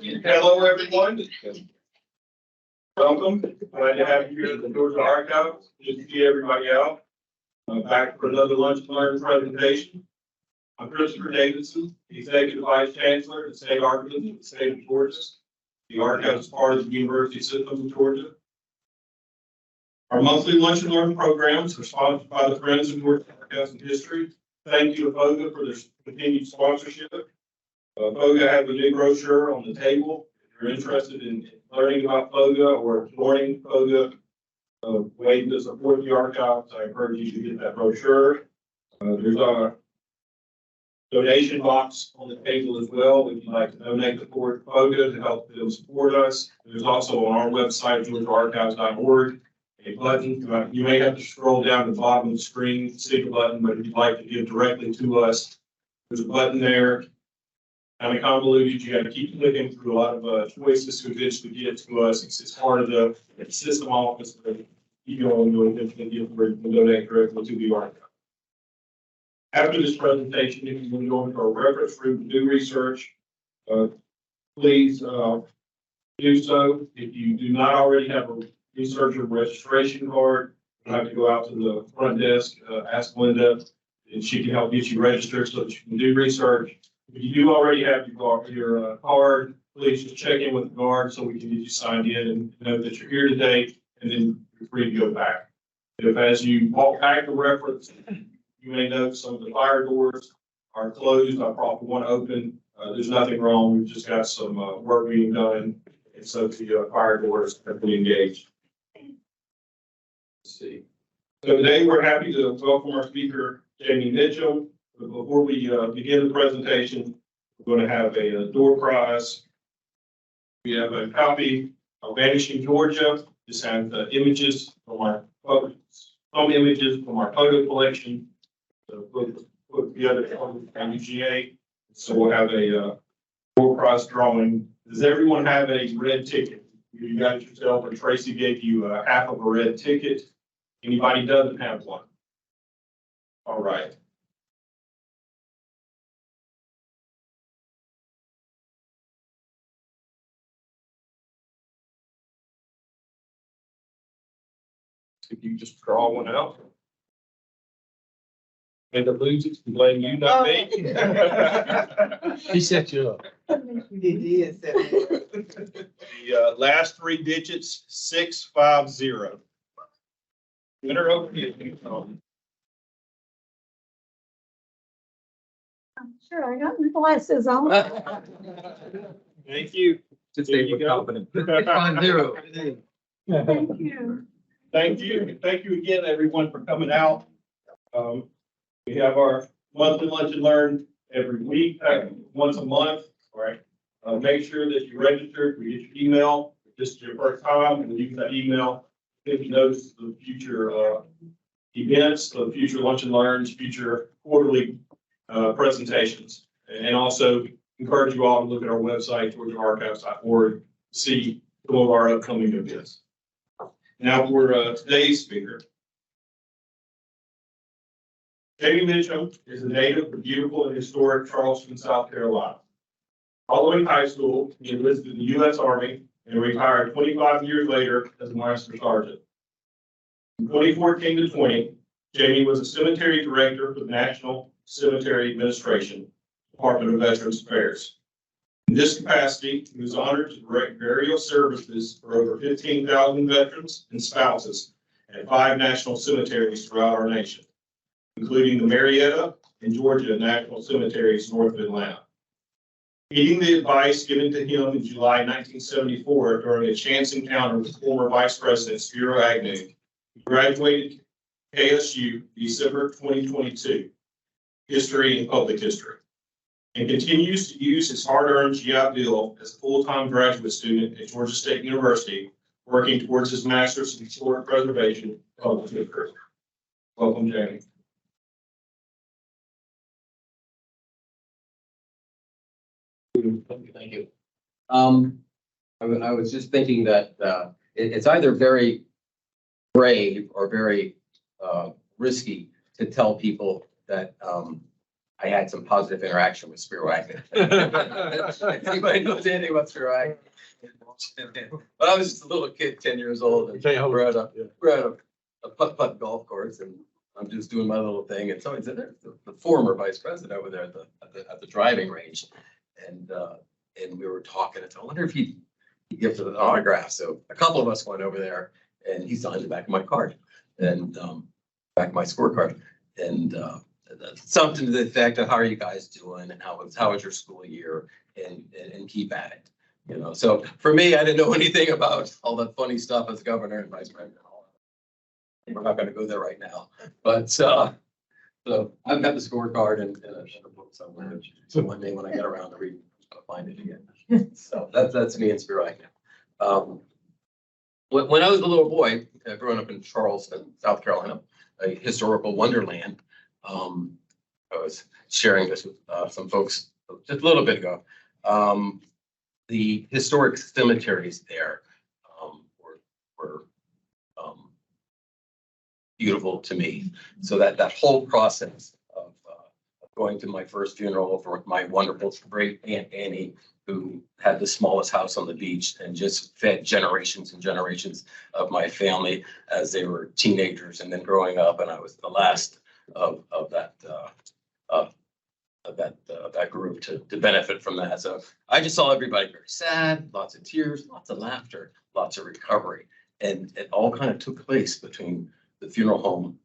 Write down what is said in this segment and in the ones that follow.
Hello, everyone. Welcome. Glad to have you here at the Georgia Archives. Good to see everybody out. Back for another lunch and learn presentation. I'm Christopher Davidson, Executive Vice Chancellor at the State Archives of the State of Georgia. The Archives is part of the University System of Georgia. Our monthly lunch and learn programs are sponsored by the Friends of Georgia Archives and History. Thank you to FOGA for their continued sponsorship. FOGA has a new brochure on the table. If you're interested in learning about FOGA or joining FOGA, ways to support the archives, I encourage you to get that brochure. There's a donation box on the table as well if you'd like to donate to FOGA to help them support us. There's also on our website, georgiaarchives.org, a button. You may have to scroll down to the bottom of the screen to see the button, but if you'd like to give directly to us, there's a button there. Kind of convoluted. You got to keep clicking through a lot of choices to eventually get to us. It's part of the system office, but you go and you'll eventually get where you can donate directly to the archive. After this presentation, if you want to go into our reference group and do research, please do so. If you do not already have a researcher registration card, you have to go out to the front desk, ask Linda, and she can help get you registered so that you can do research. If you do already have your card, please just check in with the guard so we can get you signed in and know that you're here today, and then you're free to go back. If as you walk back the reference, you may note some of the fire doors are closed. I probably want to open. There's nothing wrong. We've just got some work being done, and so the fire doors have been engaged. Let's see. So today we're happy to welcome our speaker, Jamie Mitchum. But before we begin the presentation, we're going to have a door prize. We have a copy of Vanishing Georgia. This has images from our some images from our photo collection. So put together from UGA. So we'll have a door prize drawing. Does everyone have a red ticket? You got it yourself, or Tracy gave you half of a red ticket. Anybody doesn't have one? All right. If you just draw one out. And the losers can blame you, not me. He set you up. He did set me up. The last three digits, 650. Winner over here. Sure, I got my glasses on. Thank you. Just There say you we're go. confident. 5-0. Thank you. Thank you. Thank you again, everyone, for coming out. We have our monthly lunch and learn every week, once a month. All right. Make sure that you register. We get your email. If this is your first time, and use that email. If you notice the future events, the future lunch and learns, future quarterly presentations, and also encourage you all to look at our website, georgiaarchives.org, to see some of our upcoming events. Now for today's speaker. Jamie Mitchum is a native of beautiful and historic Charleston, South Carolina. Following high school, he enlisted in the U.S. Army and retired 25 years later as a Master Sergeant. From 2014 to 20, Jamie was a cemetery director for the National Cemetery Administration, Department of Veterans Affairs. In this capacity, he was honored to direct burial services for over 15,000 veterans and spouses at 5 national cemeteries throughout our nation, including the Marietta and Georgia National Cemeteries north of Atlanta. Heeding the advice given to him in July 1974 during a chance encounter with former Vice President Spiro Agnew, he graduated KSU December 2022, History and Public History, and continues to use his hard-earned GI Bill as a full-time graduate student at Georgia State University, working towards his master's in historic preservation and public history. Welcome, Jamie. Thank you. I was just thinking that it's either very brave or very risky to tell people that I had some positive interaction with Spiro Agnew. If anybody knows anything about Spiro Agnew. But I was just a little kid, 10 years old, and we're at a putt-putt golf course, and I'm just doing my little thing, and somebody's in there, the former vice president over there at the driving range, and we were talking, and I wonder if he'd give an autograph. So a couple of us went over there, and he signed the back of my card, and back of my scorecard, and something to the effect of how are you guys doing, and how was your school year, and keep at it. You know, so for me, I didn't know anything about all that funny stuff as governor and vice president. We're not going to go there right now, but so I've got the scorecard and a book somewhere. So one day when I get around to read, I'll find it again. So that's me and Spiro Agnew. When I was a little boy, growing up in Charleston, South Carolina, a historical wonderland, I was sharing this with some folks just a little bit ago. The historic cemeteries there were beautiful to me. So that whole process of going to my first funeral for my wonderful great Aunt Annie, who had the smallest house on the beach and just fed generations and generations of my family as they were teenagers and then growing up, and I was the last of that group to benefit from that. So I just saw everybody very sad, lots of tears, lots of laughter, lots of recovery. And it all kind of took place between the funeral home,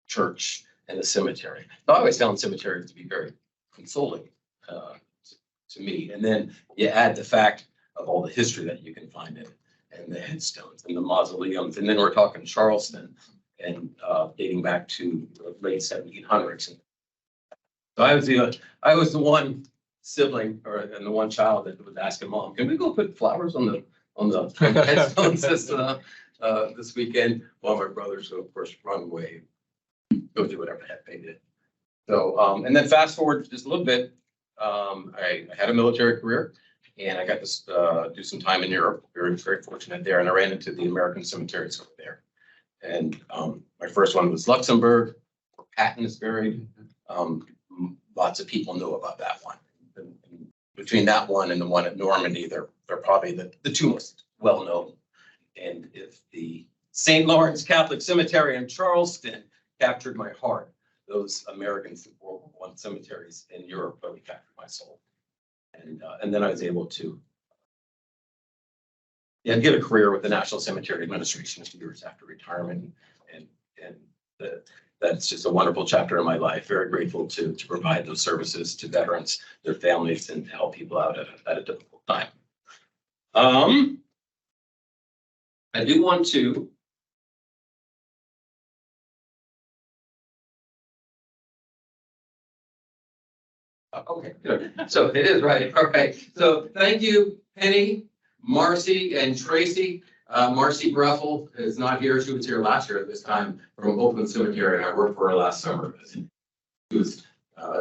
church, and the cemetery. So I always found cemeteries to be very consoling to me. And then you add the fact of all the history that you can find in it, and the headstones and the mausoleums. And then we're talking Charleston and dating back to the late 1700s. So I was the one sibling and the one child that was asking mom, can we go put flowers on the headstones this weekend? Well, my brothers, so of course, run away, go do whatever the heck they did. So, and then fast forward just a little bit, I had a military career, and I got to do some time in Europe. Very, very fortunate there, and I ran into the American cemeteries over there. And my first one was Luxembourg, where Patton is buried. Lots of people know about that one. And between that one and the one at Normandy, they're probably the two most well-known. And if the St. Lawrence Catholic Cemetery in Charleston captured my heart, those American World War I cemeteries in Europe really captured my soul. And then I was able to get a career with the National Cemetery Administration a few years after retirement. And that's just a wonderful chapter in my life. Very grateful to provide those services to veterans, their families, and to help people out at a difficult time. I do want to okay, good. So it is right. All right. So thank you, Penny, Marcy, and Tracy. Marcy Greffel is not here. She was here last year at this time from Oakland Cemetery, and I worked for her last summer. She was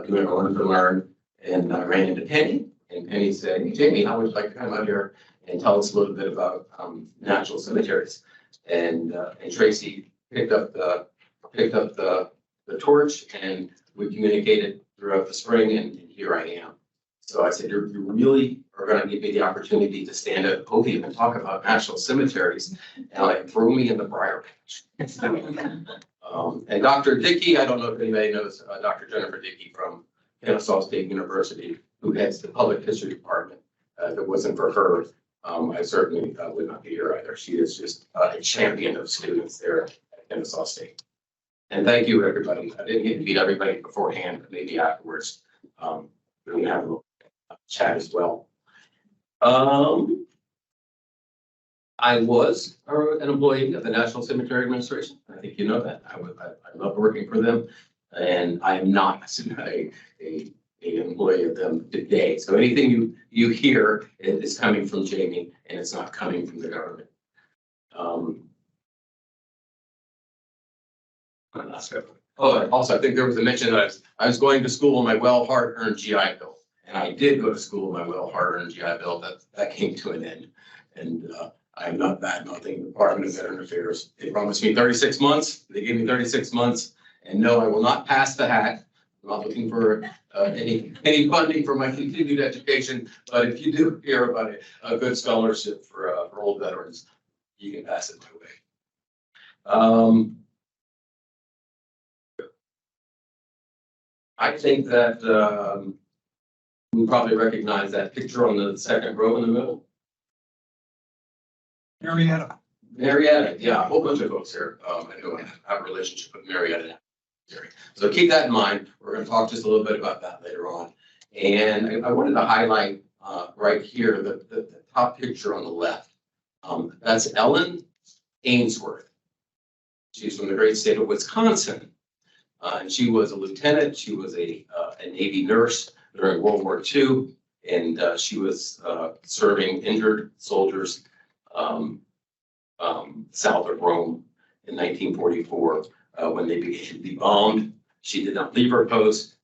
doing a learn to learn, and I ran into Penny, and Penny said, hey, Jamie, how would you like to come out here and tell us a little bit about National Cemeteries? And Tracy picked up the torch, and we communicated throughout the spring, and here I am. So I said, you really are going to give me the opportunity to stand at a podium and talk about national cemeteries, and like throw me in the briar patch. And Dr. Dickey, I don't know if anybody knows Dr. Jennifer Dickey from Kennesaw State University, who heads the public history department. If it wasn't for her, I certainly would not be here either. She is just a champion of students there at Kennesaw State. And thank you, everybody. I didn't get to meet everybody beforehand, but maybe afterwards. We can have a little chat as well. I was an employee of the National Cemetery Administration. I think you know that. I love working for them, and I am not an employee of them today. So anything you hear is coming from Jamie, and it's not coming from the government. Also, I think there was a mention that I was going to school on my well-hard-earned GI Bill. And I did go to school with my well-hard-earned GI Bill. That came to an end. And I am not bad-mouthing the Department of Veteran Affairs. They promised me 36 months. They gave me 36 months. And no, I will not pass the hat. I'm not looking for any funding for my continued education, but if you do hear about a good scholarship for old veterans, you can pass it my way. I think that we probably recognize that picture on the second row in the middle. Marietta. Marietta, yeah, a whole bunch of folks here. I know I have a relationship with Marietta. So keep that in mind. We're going to talk just a little bit about that later on. And I wanted to highlight right here the top picture on the left. That's Ellen Ainsworth. She's from the great state of Wisconsin. And she was a lieutenant. She was a Navy nurse during World War II. And she was serving injured soldiers south of Rome in 1944 when they began to be bombed. She did not leave her post.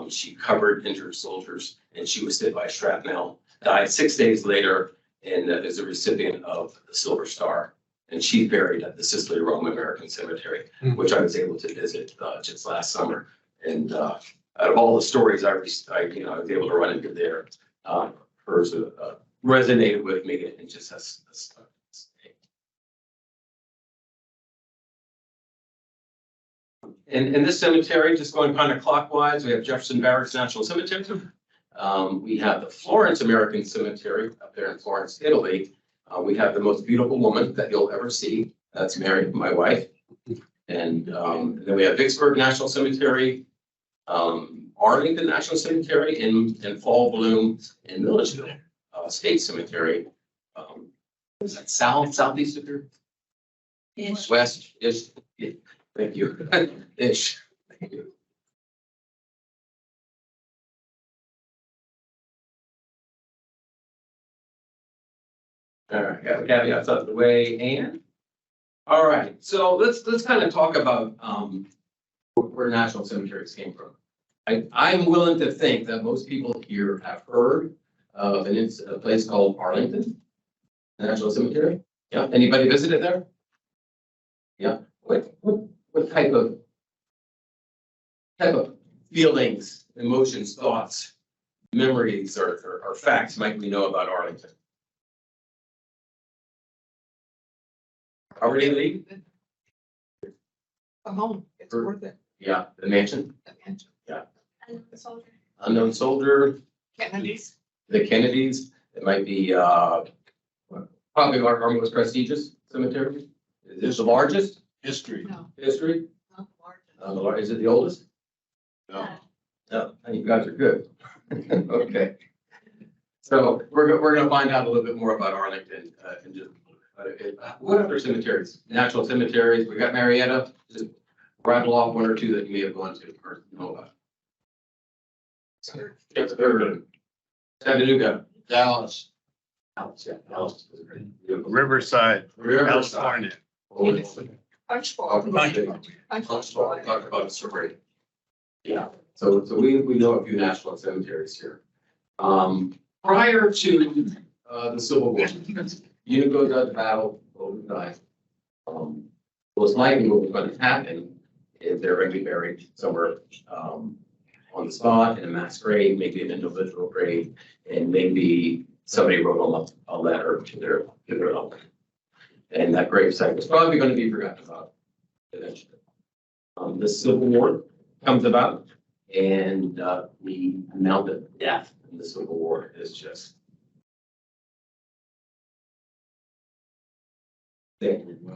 She covered injured soldiers, and she was hit by shrapnel. Died 6 days later, and is a recipient of the Silver Star. And she's buried at the Sicily Rome American Cemetery, which I was able to visit just last summer. And out of all the stories I was able to run into there, hers resonated with me and just has. In this cemetery, just going kind of clockwise, we have Jefferson Barracks National Cemetery. We have the Florence American Cemetery up there in Florence, Italy. We have the most beautiful woman that you'll ever see. That's Mary, my wife. And then we have Vicksburg National Cemetery, Arlington National Cemetery, and Fall Bloom in Milledgeville State Cemetery. Is that southeast of here? Ish. West-ish. Yeah. Thank you. Ish. Thank you. All right, got the caveats out of the way, and all right, so let's kind of talk about where national cemeteries came from. I'm willing to think that most people here have heard of a place called Arlington National Cemetery. Yeah, anybody visited there? Yeah, what type of feelings, emotions, thoughts, memories, or facts might we know about Arlington? Already leave? A home, it's worth it. Yeah, the mansion, The mansion. unknown soldier, Kennedy's. the Kennedys. It might be probably our most prestigious cemetery. Is it the largest? History. No, History? not large. Is it the oldest? No. No, you guys are good. Okay. So we're gonna find out a little bit more about Arlington in just. What other cemeteries? Natural cemeteries. We got Marietta. Just rattle off one or two that you may have gone to or know about. Chattanooga. Dallas. Dallas, yeah, Dallas is great. Riverside. Riverside. California. Punch bowl. Talk about a survey. Yeah, so we know a few national cemeteries here. Prior to the Civil War, Unico Dutch battle, both died. Most likely what was going to happen is they're going to be buried somewhere on the spot in a mass grave, maybe an individual grave, and maybe somebody wrote them a letter to their loved one. And that gravesite was probably going to be forgotten about eventually. The Civil War comes about, and the amount of death in the Civil War is just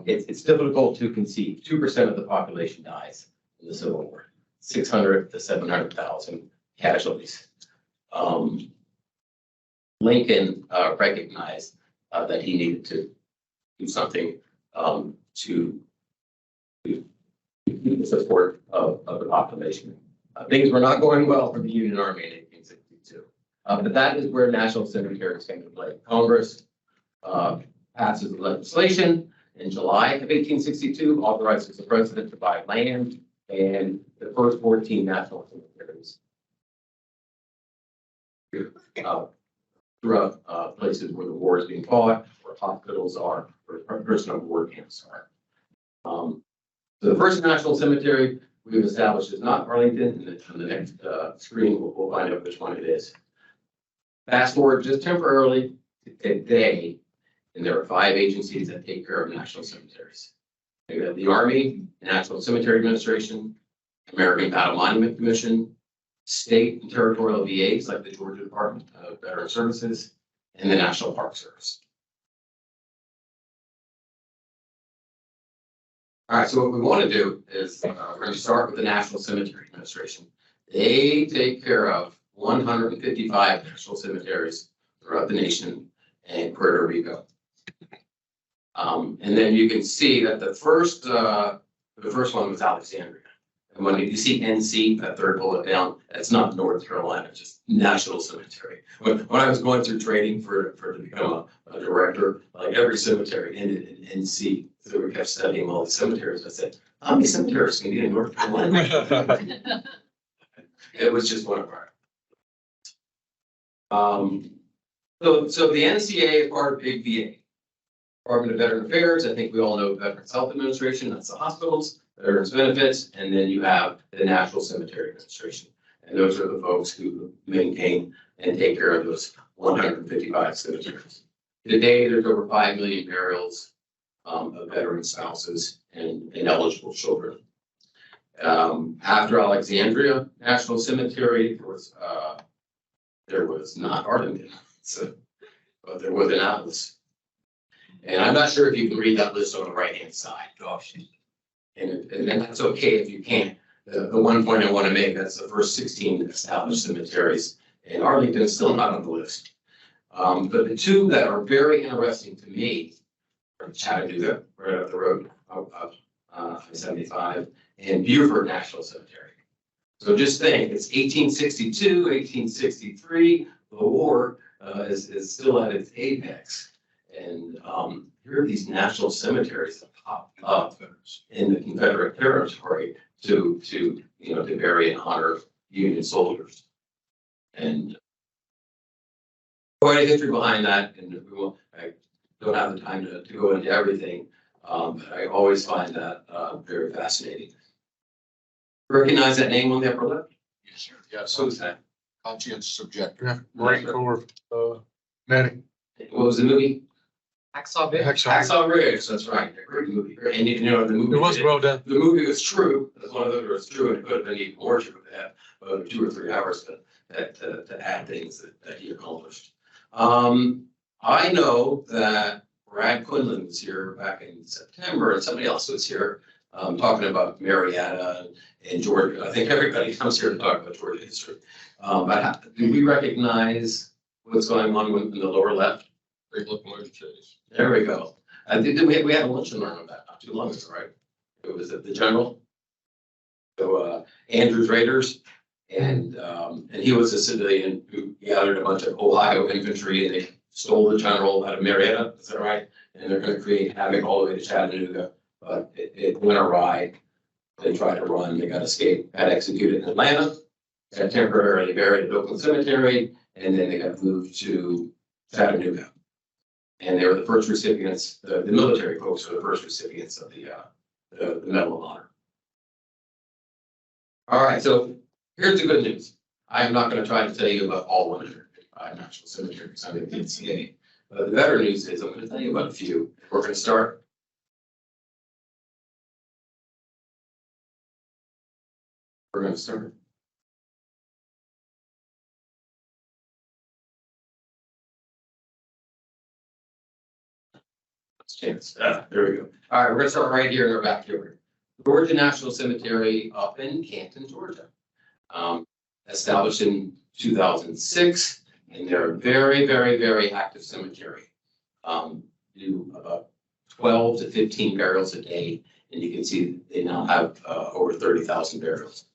it's difficult to conceive. 2% of the population dies in the Civil War. 600 to 700,000 casualties. Lincoln recognized that he needed to do something to keep the support of the population. Things were not going well for the Union Army in 1862. But that is where national cemeteries came to play. Congress passes legislation in July of 1862, authorizes the president to buy land, and the first 14 national cemeteries throughout places where the war is being fought, where hospitals are, where personal war camps are. So the first national cemetery we've established is not Arlington, and on the next screen, we'll find out which one it is. Fast forward just temporarily to today, and there are 5 agencies that take care of national cemeteries. We have the Army, National Cemetery Administration, American Battle Monument Commission, state and territorial VAs like the Georgia Department of Veteran Services, and the National Park Service. All right, so what we want to do is we're going to start with the National Cemetery Administration. They take care of 155 national cemeteries throughout the nation and Puerto Rico. And then you can see that the first one was Alexandria. And when you see NC, that third bullet down, that's not North Carolina, it's just National Cemetery. When I was going through training to become a director, like every cemetery ended in NC. So we kept studying all the cemeteries. I said, how many cemeteries can be in North Carolina? It was just one of our. So the NCA is part of Big VA. Department of Veteran Affairs, I think we all know Veterans Health Administration, that's the hospitals, Veterans Benefits, and then you have the National Cemetery Administration. And those are the folks who maintain and take care of those 155 cemeteries. Today, there's over 5 million burials of veteran spouses and eligible children. After Alexandria National Cemetery, there was not Arlington, but there was Annapolis. And I'm not sure if you can read that list on the right-hand side. Gosh. And that's okay if you can't. The one point I want to make, that's the first 16 established cemeteries. And Arlington is still not on the list. But the 2 that are very interesting to me are Chattanooga, right up the road, up 75, and Beaufort National Cemetery. So just think, it's 1862, 1863, the war is still at its apex. And here are these national cemeteries that popped up in the Confederate territory to bury and honor Union soldiers. And quite a history behind that, and I don't have the time to go into everything, but I always find that very fascinating. Recognize that name on the upper left? Yes, sir. Yeah, Who's so that? conscientious objector. Marine Corps, medic. What was the movie? Hacksaw Hacksaw Ridge, that's right. Great movie. And the movie. It was well done. The movie was true. That's one of those was true, and it could have been even more true to have 2 or 3 hours to add things that he accomplished. I know that Brad Quinlan was here back in September, and somebody else was here talking about Marietta and Georgia. I think everybody comes here to talk about Georgia history. But do we recognize what's going on in the lower left? Great looking lady chase. There we go. I think that we had a luncheon on that not too long ago, right? It was at the General. So Andrews Raiders, and he was a civilian who gathered a bunch of Ohio infantry, and they stole the General out of Marietta. Is that right? And they're going to create havoc all the way to Chattanooga, but it went awry. They tried to run, they got escaped, got executed in Atlanta, got temporarily buried at Oakland Cemetery, and then they got moved to Chattanooga. And they were the first recipients, the military folks were the first recipients of the Medal of Honor. All right, so here's the good news. I am not going to try to tell you about all 155 national cemeteries under the NCA. But the better news is I'm going to tell you about a few. We're going to start. We're going to start. Chance. There we go. All right, we're gonna start right here in our backyard. Georgia National Cemetery up in Canton, Georgia. Established in 2006, and they're a very, very, very active cemetery. Do about 12 to 15 burials a day, and you can see they now have over 30,000 burials.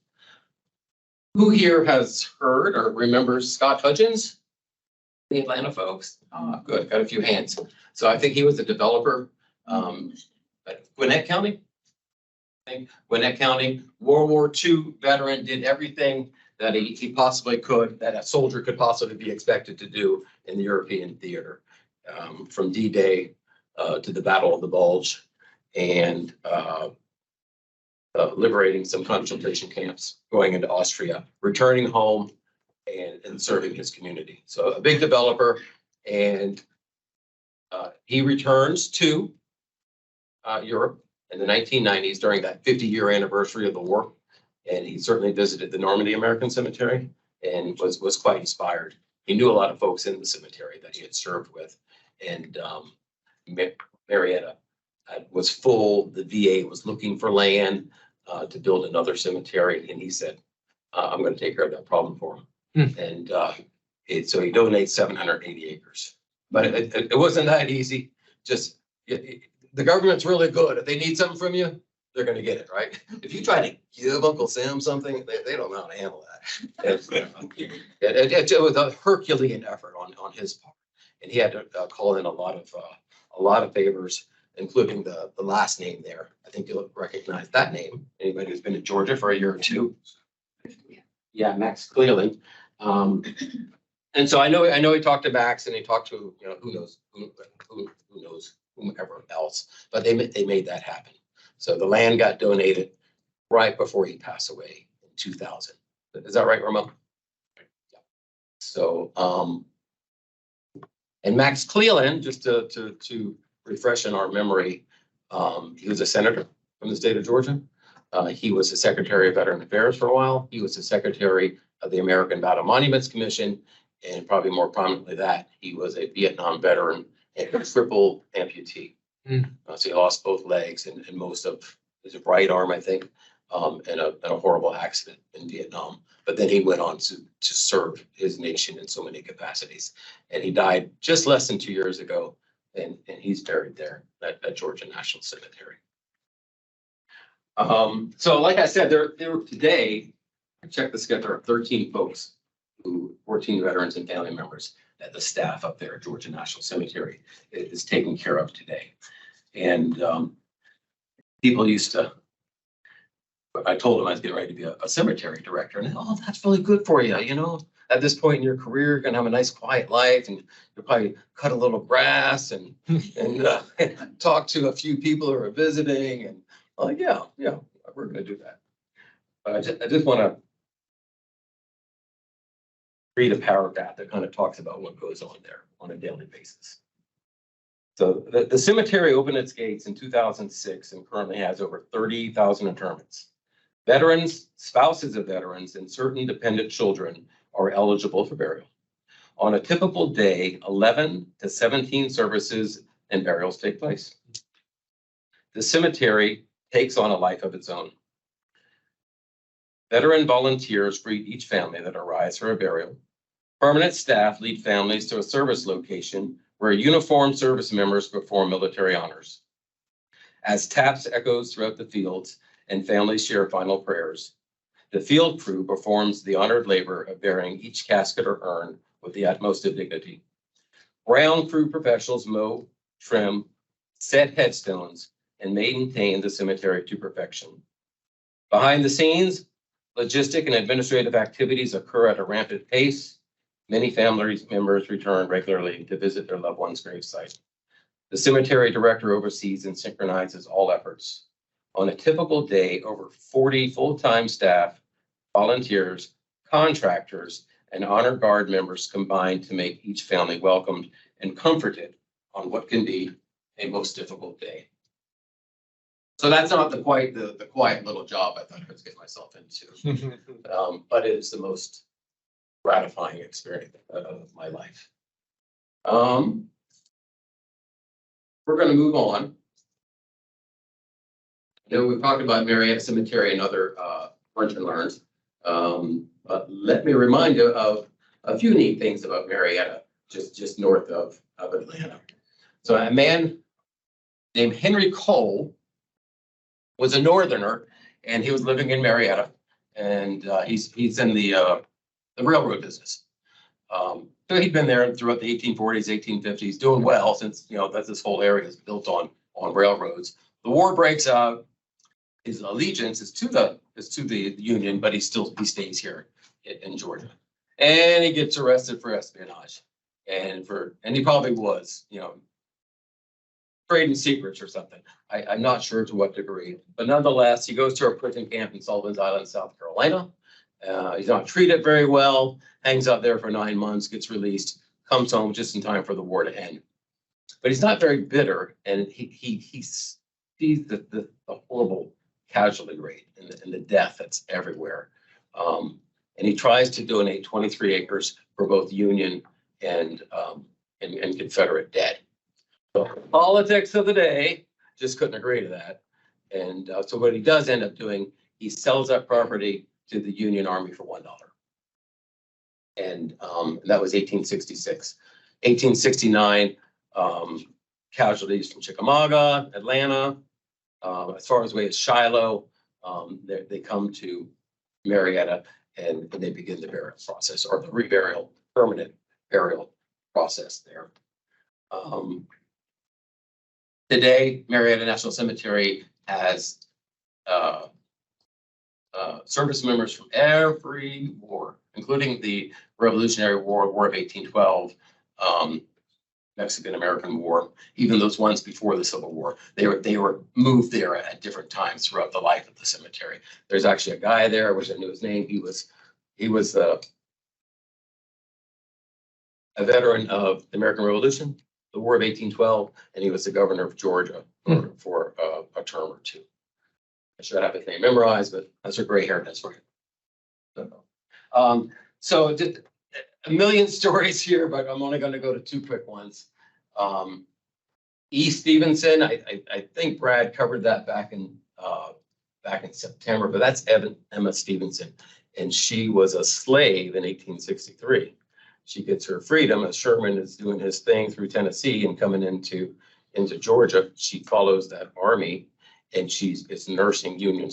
Who here has heard or remembers Scott Hudgens? The Atlanta folks? Good, got a few hands. So I think he was a developer at Gwinnett County. I think Gwinnett County, World War II veteran, did everything that he possibly could, that a soldier could possibly be expected to do in the European theater, from D-Day to the Battle of the Bulge. And liberating some concentration camps, going into Austria, returning home and serving his community. So a big developer, and he returns to Europe in the 1990s during that 50-year anniversary of the war. And he certainly visited the Normandy American Cemetery and was quite inspired. He knew a lot of folks in the cemetery that he had served with. And Marietta was full. The VA was looking for land to build another cemetery. And he said, I'm going to take care of that problem for him. And so he donates 780 acres. But it wasn't that easy. Just the government's really good. If they need something from you, they're going to get it, right? If you try to give Uncle Sam something, they don't know how to handle that. It was a Herculean effort on his part, and he had to call in a lot of favors, including the last name there. I think you'll recognize that name. Anybody who's been to Georgia for a year or two. Yeah, Max Cleland. And so I know he talked to Max, and he talked to who knows whomever else, but they made that happen. So the land got donated right before he passed away in 2000. Is that right, Ramon? Yeah. So and Max Cleland, just to refresh in our memory, he was a senator from the state of Georgia. He was the Secretary of Veteran Affairs for a while. He was the Secretary of the American Battle Monuments Commission, and probably more prominently that he was a Vietnam veteran and a triple amputee. So he lost both legs and most of his right arm, I think, in a horrible accident in Vietnam. But then he went on to serve his nation in so many capacities. And he died just less than 2 years ago, and he's buried there at Georgia National Cemetery. So like I said, there were today, I checked the schedule, there are 13 folks, 14 veterans and family members that the staff up there at Georgia National Cemetery is taking care of today. And people used to, I told them I was getting ready to be a cemetery director, and that's really good for you. At this point in your career, you're going to have a nice quiet life, and you'll probably cut a little grass and talk to a few people who are visiting. And like, yeah, we're going to do that. But I just want to read a paragraph that kind of talks about what goes on there on a daily basis. So the cemetery opened its gates in 2006 and currently has over 30,000 interments. Veterans, spouses of veterans, and certain dependent children are eligible for burial. On a typical day, 11 to 17 services and burials take place. The cemetery takes on a life of its own. Veteran volunteers greet each family that arrives for a burial. Permanent staff lead families to a service location where uniformed service members perform military honors. As taps echoes throughout the fields and families share final prayers, the field crew performs the honored labor of burying each casket or urn with the utmost of dignity. Ground crew professionals mow, trim, set headstones, and maintain the cemetery to perfection. Behind the scenes, logistic and administrative activities occur at a rampant pace. Many family members return regularly to visit their loved one's gravesite. The cemetery director oversees and synchronizes all efforts. On a typical day, over 40 full-time staff, volunteers, contractors, and honor guard members combine to make each family welcomed and comforted on what can be a most difficult day. So that's not the quiet little job I thought I was getting myself into, but it is the most gratifying experience of my life. We're going to move on. We've talked about Marietta Cemetery and other lunch and learns, but let me remind you of a few neat things about Marietta, just north of Atlanta. So a man named Henry Cole was a Northerner, and he was living in Marietta, and he's in the railroad business. So he'd been there throughout the 1840s, 1850s, doing well since that this whole area is built on railroads. The war breaks out. His allegiance is to the Union, but he stays here in Georgia, and he gets arrested for espionage, and he probably was trading secrets or something. I'm not sure to what degree, but nonetheless, he goes to a prison camp in Sullivan's Island, South Carolina. He's not treated very well, hangs out there for 9 months, gets released, comes home just in time for the war to end. But he's not very bitter, and he sees the horrible casualty rate and the death that's everywhere. And he tries to donate 23 acres for both Union and Confederate dead. So politics of the day just couldn't agree to that. And so what he does end up doing, he sells that property to the Union Army for $1. And that was 1866. 1869, casualties from Chickamauga, Atlanta, as far as away as Shiloh. They come to Marietta and they begin the burial process, or the reburial, permanent burial process there. Today, Marietta National Cemetery has service members from every war, including the Revolutionary War, War of 1812, Mexican-American War, even those ones before the Civil War. They were moved there at different times throughout the life of the cemetery. There's actually a guy there, I wish I knew his name. He was a veteran of the American Revolution, the War of 1812, and he was the governor of Georgia for a term or two. I should have his name memorized, but that's a gray hair, that's right. So just a million stories here, but I'm only going to go to 2 quick ones. E. Stevenson, I think Brad covered that back in September, but that's Emma Stevenson, and she was a slave in 1863. She gets her freedom as Sherman is doing his thing through Tennessee and coming into Georgia. She follows that army, and is nursing Union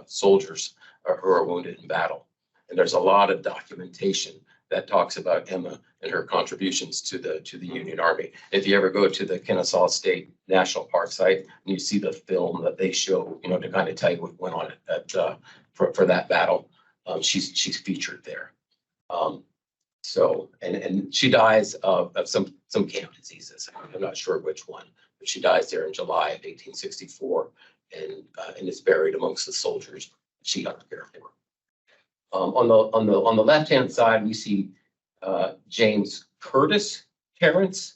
soldiers who are wounded in battle. And there's a lot of documentation that talks about Emma and her contributions to the Union Army. If you ever go to the Kennesaw State National Park site and you see the film that they show, to kind of tell you what went on for that battle, she's featured there. So she dies of some camp diseases. I'm not sure which one, but she dies there in July of 1864 and is buried amongst the soldiers she helped care for. On the left-hand side, we see James Curtis Terrence.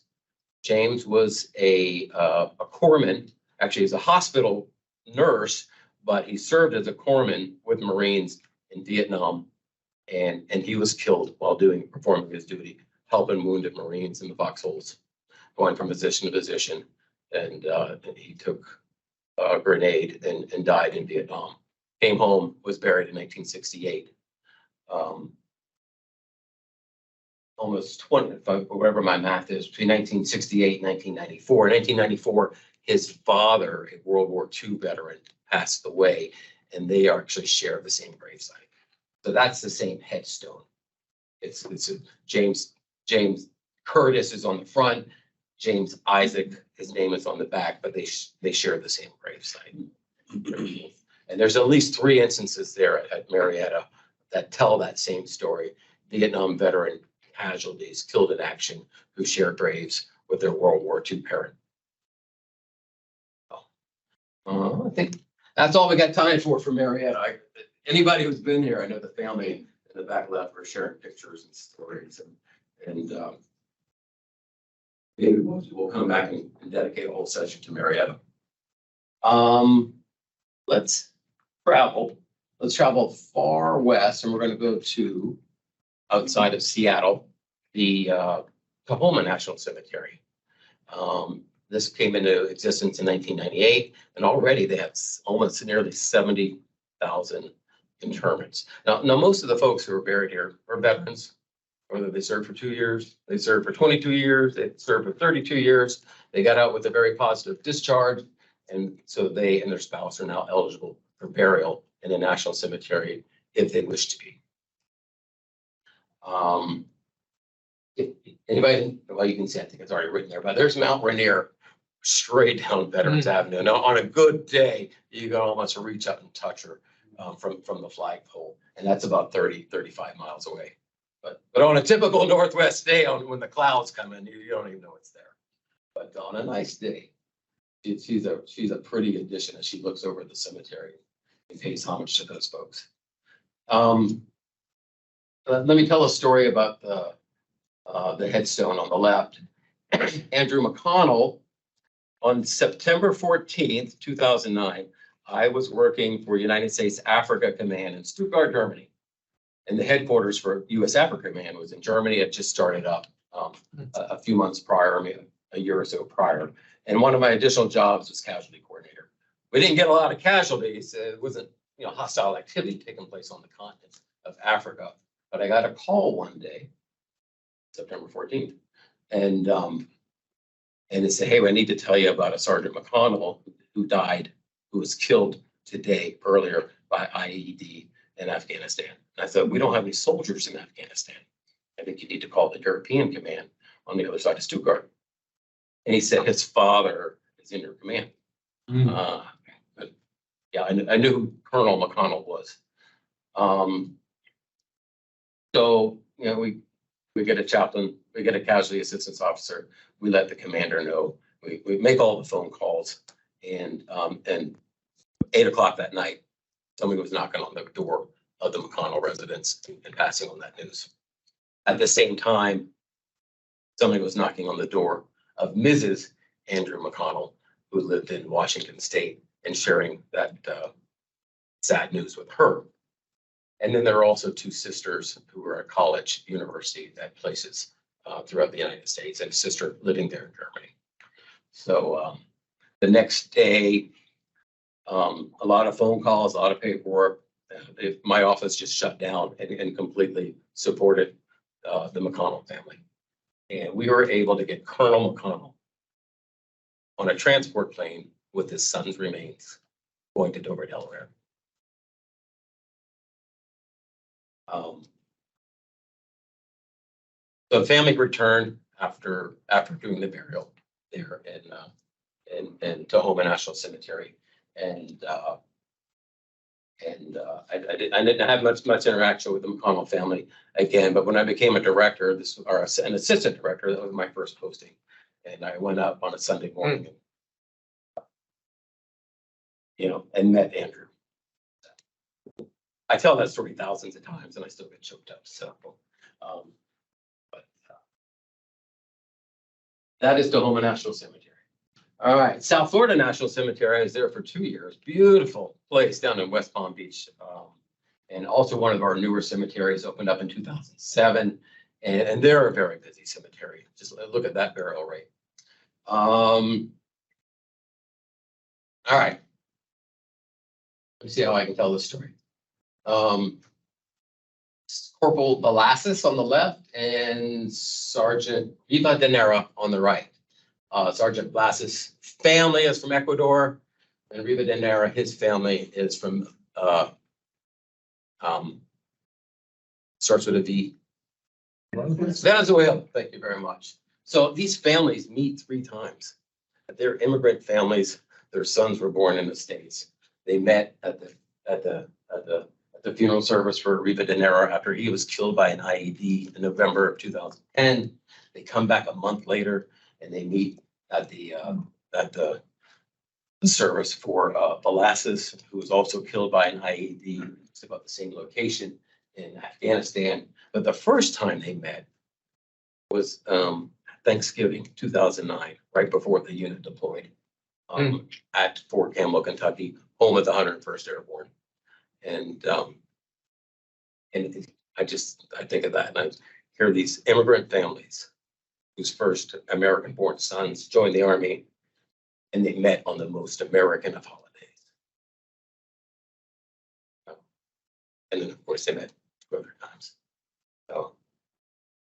James was a corpsman. Actually, he's a hospital nurse, but he served as a corpsman with Marines in Vietnam, and he was killed while performing his duty, helping wounded Marines in the foxholes, going from position to position, and he took a grenade and died in Vietnam. Came home, was buried in 1968. Almost 20, whatever my math is, between 1968 and 1994. In 1994, his father, a World War II veteran, passed away, and they actually share the same gravesite. So that's the same headstone. It's James Curtis is on the front, James Isaac, his name is on the back, but they share the same gravesite. And there's at least 3 instances there at Marietta that tell that same story. Vietnam veteran casualties killed in action who share graves with their World War II parent. I think that's all we got time for Marietta. Anybody who's been here, I know the family in the back left were sharing pictures and stories, and maybe we'll come back and dedicate a whole session to Marietta. Let's travel far west, and we're going to go to outside of Seattle, the Tahoma National Cemetery. This came into existence in 1998, and already they have almost nearly 70,000 interments. Now, most of the folks who are buried here are veterans, whether they served for 2 years, they served for 22 years, they served for 32 years, they got out with a very positive discharge, and so they and their spouse are now eligible for burial in a national cemetery if they wish to be. Anybody, well, you can see, I think it's already written there, but there's Mount Rainier straight down Veterans Avenue. Now, on a good day, you can almost reach up and touch her from the flagpole, and that's about 35 miles away. But on a typical Northwest day, when the clouds come in, you don't even know it's there. But on a nice day, She's a pretty addition as she looks over the cemetery and pays homage to those folks. Let me tell a story about the headstone on the left. Andrew McConnell, on September 14th, 2009, I was working for United States Africa Command in Stuttgart, Germany. And the headquarters for US Africa Command was in Germany. It just started up a few months prior, maybe a year or so prior. And one of my additional jobs was casualty coordinator. We didn't get a lot of casualties. It wasn't, hostile activity taking place on the continent of Africa. But I got a call one day, September 14th, and it said, "Hey, I need to tell you about a Sergeant McConnell who died, who was killed today earlier by IED in Afghanistan." And I thought, we don't have any soldiers in Afghanistan. I think you need to call the European command on the other side of Stuttgart. And he said his father is in your command. But yeah, I knew who Colonel McConnell was. So, we get a chaplain, we get a casualty assistance officer, we let the commander know, we make all the phone calls, and 8 o'clock that night, somebody was knocking on the door of the McConnell residence and passing on that news. At the same time, somebody was knocking on the door of Mrs. Andrew McConnell, who lived in Washington State, and sharing that sad news with her. And then there are also two sisters who were at college, university, at places throughout the United States, and a sister living there in Germany. So the next day, a lot of phone calls, a lot of paperwork. My office just shut down and completely supported the McConnell family. And we were able to get Colonel McConnell on a transport plane with his son's remains going to Dover, Delaware. The family returned after doing the burial there in Tahoma National Cemetery, and I didn't have much interaction with the McConnell family again. But when I became a director, or an assistant director, that was my first posting, and I went up on a Sunday morning, and met Andrew. I tell that story thousands of times, and I still get choked up. So, but that is Tahoma National Cemetery. All right, South Florida National Cemetery. I was there for 2 years. Beautiful place down in West Palm Beach, and also one of our newer cemeteries opened up in 2007, and they're a very busy cemetery. Just look at that burial rate. All right, let me see how I can tell this story. Corporal Velasquez on the left and Sergeant Viva de Nera on the right. Sergeant Velasquez' family is from Ecuador, and Riva de Nera, his family is from starts with a V. Venezuela. Thank you very much. So these families meet 3 times. They're immigrant families. Their sons were born in the States. They met at the funeral service for Riva de Nera after he was killed by an IED in November of 2010. They come back a month later and they meet at the service for Velasquez, who was also killed by an IED. It's about the same location in Afghanistan. But the first time they met was Thanksgiving 2009, right before the unit deployed at Fort Campbell, Kentucky, home of the 101st Airborne. And I think of that, and I hear these immigrant families whose first American-born sons joined the Army, and they met on the most American of holidays. And then, of course, they met 2 other times. So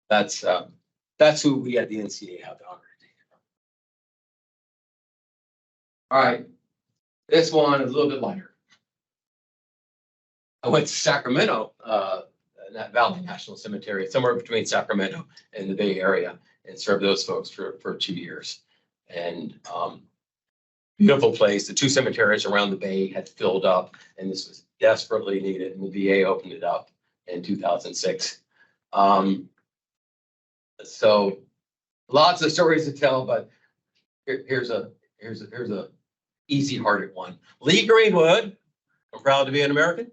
that's who we at the NCA have the honor to take from. All right, this one is a little bit lighter. I went to Sacramento, that Valley National Cemetery, somewhere between Sacramento and the Bay Area, and served those folks for 2 years. And beautiful place. The 2 cemeteries around the Bay had filled up, and this was desperately needed, and the VA opened it up in 2006. So lots of stories to tell, but here's a Here's a easy-hearted one. Lee Greenwood, I'm proud to be an American.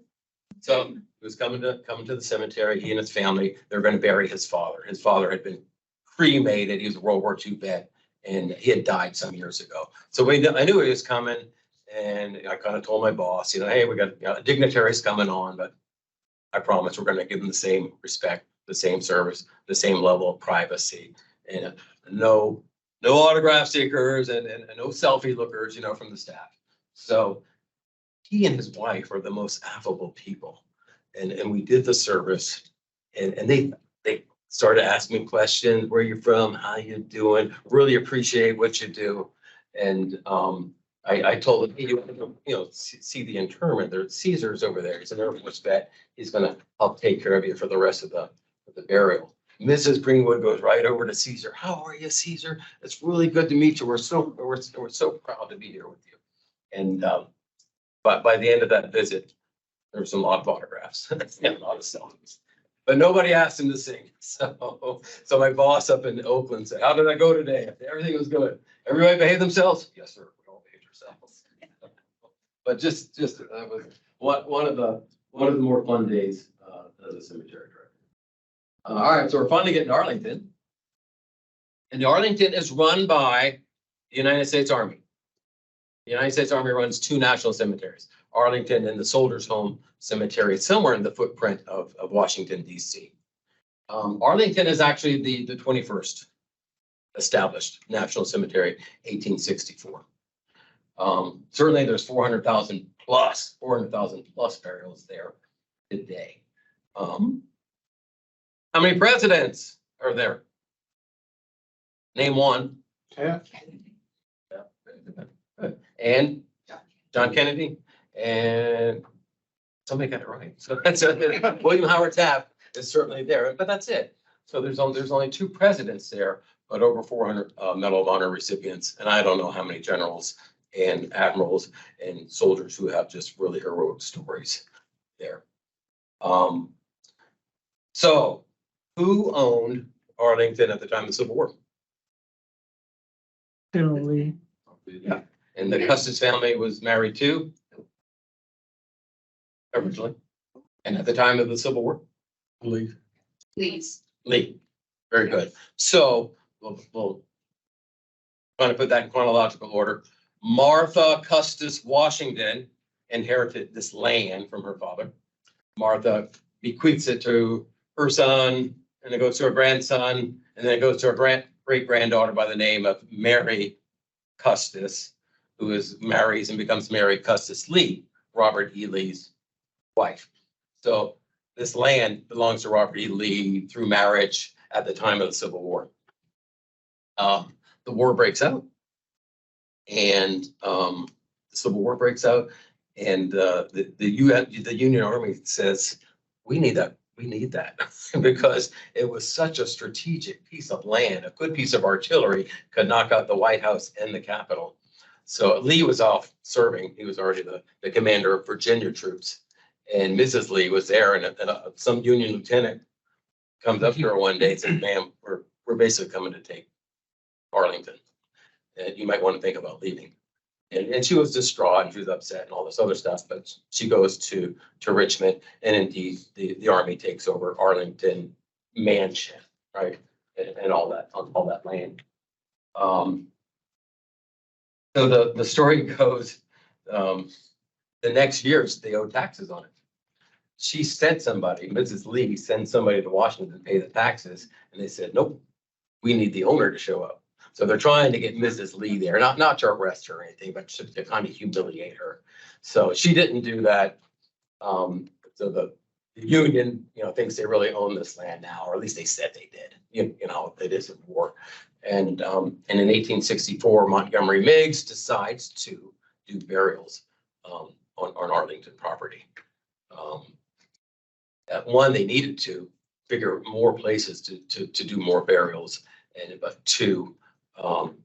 So he was coming to the cemetery, he and his family, they're gonna bury his father. His father had been cremated, he was a World War II vet, and he had died some years ago. So I knew he was coming, and I kind of told my boss, hey, we got dignitaries coming on, but I promise we're gonna give them the same respect, the same service, the same level of privacy, and no autograph seekers and no selfie lookers, from the staff. So he and his wife are the most affable people. And we did the service, and they started asking me questions. Where you from? How you doing? Really appreciate what you do. And I told him, hey, see the interment. There's Caesar's over there. He's an Air Force vet. He's gonna help take care of you for the rest of the burial. Mrs. Greenwood goes right over to Caesar. How are you, Caesar? It's really good to meet you. We're so proud to be here with you. And but by the end of that visit, there was a lot of autographs and a lot of selfies. But nobody asked him to sing. So my boss up in Oakland said, "How did I go today? Everything was good. Everybody behaved themselves?" "Yes, sir. We all behaved ourselves." But just that was one of the more fun days as a cemetery director. All right, so we're finally getting to Arlington. And the Arlington is run by the United States Army. The United States Army runs 2 national cemeteries, Arlington and the Soldiers' Home Cemetery, somewhere in the footprint of Washington, D.C. Arlington is actually the 21st established national cemetery, 1864. Certainly there's 400,000 plus burials there today. How many presidents are there? Name one. Yeah. And John Kennedy, and somebody got it right. So that's William Howard Taft is certainly there, but that's it. So there's only 2 presidents there, but over 400 Medal of Honor recipients, and I don't know how many generals and admirals and soldiers who have just really heroic stories there. So who owned Arlington at the time of the Civil War? Generally. Yeah. And the Custis family was married to? Originally. And at the time of the Civil War? Please. Lee. Very good. So we'll try to put that in chronological order. Martha Custis Washington inherited this land from her father. Martha bequeaths it to her son, and it goes to her grandson, and then it goes to her great-granddaughter by the name of Mary Custis, who marries and becomes Mary Custis Lee, Robert E. Lee's wife. So this land belongs to Robert E. Lee through marriage at the time of the Civil War. The war breaks out, and the Civil War breaks out, and the Union Army says, we need that because it was such a strategic piece of land. A good piece of artillery could knock out the White House and the Capitol. So Lee was off serving. He was already the commander of Virginia troops. And Mrs. Lee was there, and some Union lieutenant comes up to her one day and says, "Ma'am, we're basically coming to take Arlington. And you might want to think about leaving." And she was distraught, and she was upset and all this other stuff, but she goes to Richmond, and indeed the Army takes over Arlington Mansion, right? And all that land. So the story goes, the next years they owe taxes on it. She sent somebody, Mrs. Lee sent somebody to Washington to pay the taxes, and they said, "Nope, we need the owner to show up." So they're trying to get Mrs. Lee there, not to arrest her or anything, but to kind of humiliate her. So she didn't do that. So the Union, thinks they really own this land now, or at least they said they did. It is a war. And in 1864, Montgomery Meigs decides to do burials on Arlington property. One, they needed to figure more places to do more burials, but 2,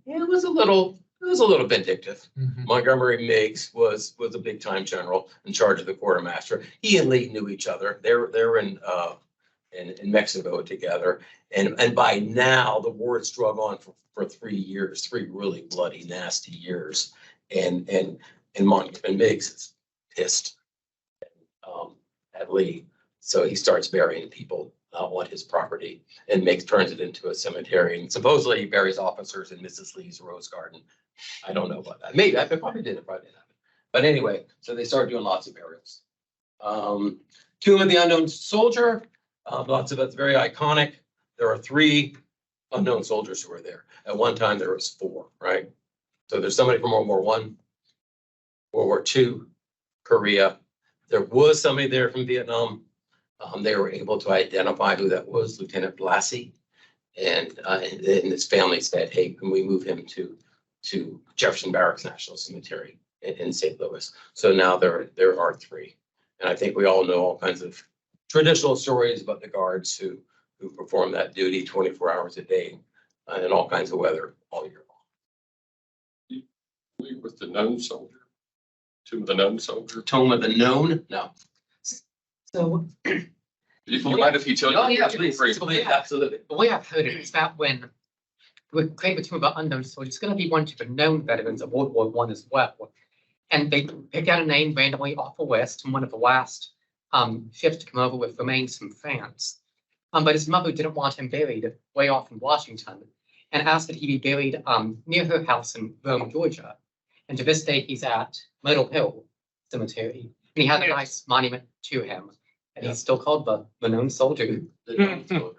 it was a little vindictive. Mhm. Montgomery Meigs was a big time general in charge of the quartermaster. He and Lee knew each other. They're in in Mexico together. And by now, the war's drug on for 3 years, 3 really bloody, nasty years. And Monument Miggs is pissed at Lee. So he starts burying people on his property and turns it into a cemetery. And supposedly he buries officers in Mrs. Lee's rose garden. I don't know about that. Maybe I probably did it, probably didn't happen. But anyway, so they started doing lots of burials. Tomb of the Unknown Soldier, lots of it's very iconic. There are 3 unknown soldiers who were there. At one time, there was 4, right? So there's somebody from World War I, World War II, Korea. There was somebody there from Vietnam. They were able to identify who that was, Lieutenant Blassie. And his family said, hey, can we move him to Jefferson Barracks National Cemetery in St. Louis? So now there are 3. And I think we all know all kinds of traditional stories about the guards who perform that duty 24 hours a day in all kinds of weather all year long. With the known soldier. Tomb of the known soldier. Tomb of the Known? No. So, You mind if he tells you? Oh, yeah, Please, Yeah. absolutely. the way I've heard it is that when we're creating a tomb about unknown soldiers, it's going to be one to the known veterans of World War I as well. And they pick out a name randomly off the list from one of the last ships to come over with remains from France. But his mother didn't want him buried way off in Washington and asked that he be buried near her house in Rome, Georgia. And to this day, he's at Myrtle Hill Cemetery. And he has a nice monument to him. And he's still called the known soldier. The known soldier.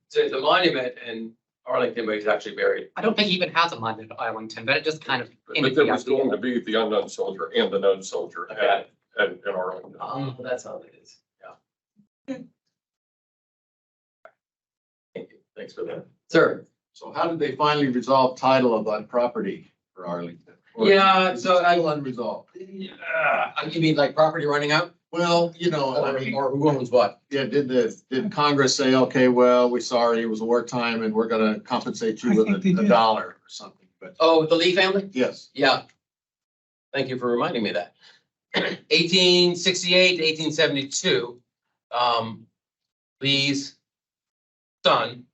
So the monument in Arlington, where he's actually buried. I don't think he even has a monument at Arlington, but it just kind of. But there was going to be the unknown soldier and the known soldier Okay. at Arlington. Oh, that's how it is. Yeah. Thank you. Thanks for that. Sir. So how did they finally resolve title of that property for Arlington? Or Yeah, is it so still unresolved. Yeah, you mean like property running out? Well, you know, I mean, Or who owns what? yeah, did Congress say, okay, well, we're sorry, it was wartime and we're gonna compensate you I with think they a did. dollar or something, but Oh, the Lee family? yes. Yeah. Thank you for reminding me of that. 1868 to 1872, Lee's son,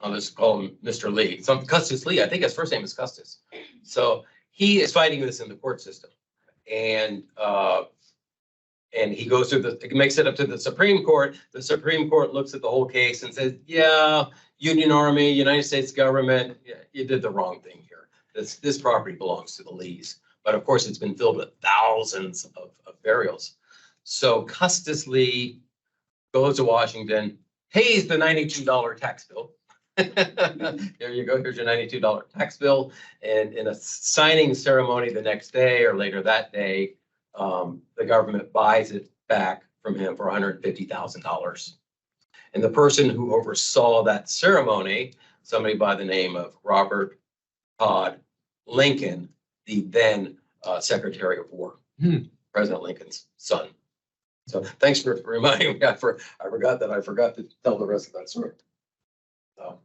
I'll just call him Mr. Lee, Custis Lee, I think his first name is Custis. So he is fighting this in the court system. And he goes through makes it up to the Supreme Court. The Supreme Court looks at the whole case and says, yeah, Union Army, United States government, yeah, you did the wrong thing here. This property belongs to the Lees. But of course, it's been filled with thousands of burials. So Custis Lee goes to Washington, pays the $92 tax bill. There you go. Here's your $92 tax bill. And in a signing ceremony the next day or later that day, the government buys it back from him for $150,000. And the person who oversaw that ceremony, somebody by the name of Robert Todd Lincoln, the then Secretary of War, President Lincoln's son. So thanks for reminding me. I forgot to tell the rest of that story. So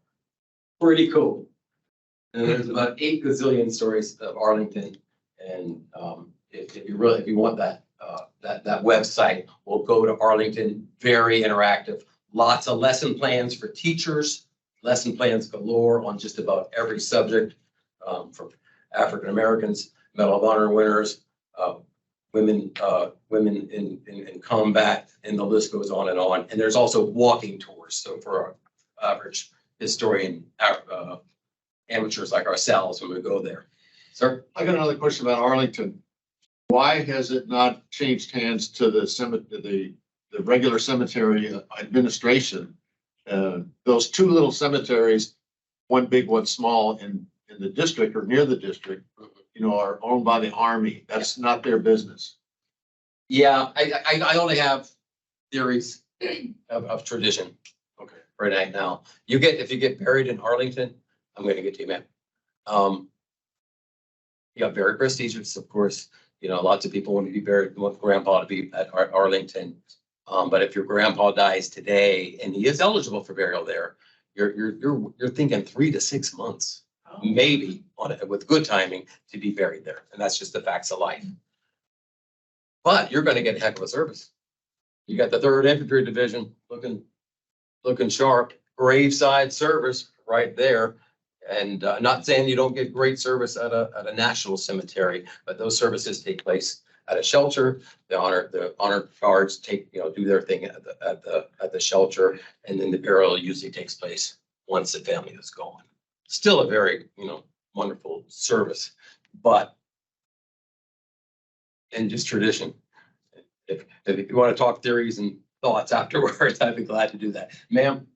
pretty cool. And there's about 8 gazillion stories of Arlington. And if you want that website, we'll go to Arlington. Very interactive. Lots of lesson plans for teachers. Lesson plans galore on just about every subject, from African Americans, Medal of Honor winners, women in combat, and the list goes on and on. And there's also walking tours. So for our average historian, amateurs like ourselves, when we go there. Sir? I got another question about Arlington. Why has it not changed hands to the regular cemetery administration? Those 2 little cemeteries, one big, one small, in the district or near the district, you know, are owned by the Army. That's not their business. Yeah, I only have theories of tradition. Okay. Right now, if you get buried in Arlington, I'm going to get to you, man. Yeah, very prestigious, of course. You know, lots of people want to be buried, want grandpa to be at Arlington. But if your grandpa dies today and he is eligible for burial there, you're thinking 3 to 6 months, maybe on it with good timing to be buried there. And that's just the facts of life. But you're going to get a heck of a service. You got the 3rd Infantry Division looking sharp, graveside service right there. And not saying you don't get great service at a national cemetery, but those services take place at a shelter. The honor guards do their thing at the shelter, and then the burial usually takes place once the family is gone. Still a very, wonderful service, but and just tradition. If you want to talk theories and thoughts afterwards, I'd be glad to do that. Ma'am?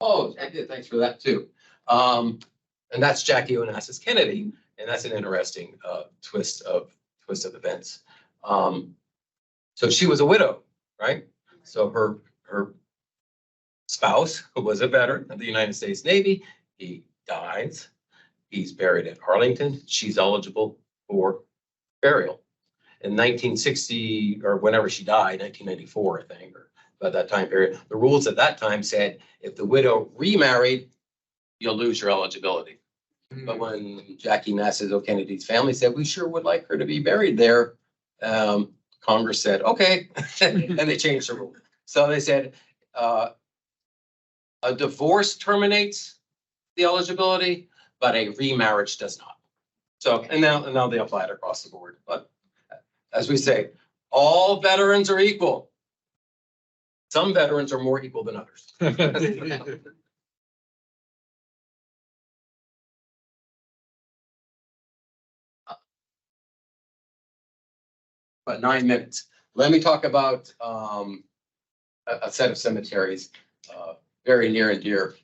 Oh, I did. Thanks for that too. And that's Jackie Onassis Kennedy, and that's an interesting twist of events. So she was a widow, right? So her spouse was a veteran of the United States Navy. He dies. He's buried at Arlington. She's eligible for burial. In 1960, or whenever she died, 1994, I think, or about that time period, the rules at that time said if the widow remarried, you'll lose your eligibility. But when Jackie Onassis Kennedy's family said, we sure would like her to be buried there, Congress said, okay, and they changed the rule. So they said, a divorce terminates the eligibility, but a remarriage does not. So, and now they apply it across the board. But as we say, all veterans are equal. Some veterans are more equal than others. But 9 minutes. Let me talk about a set of cemeteries very near and dear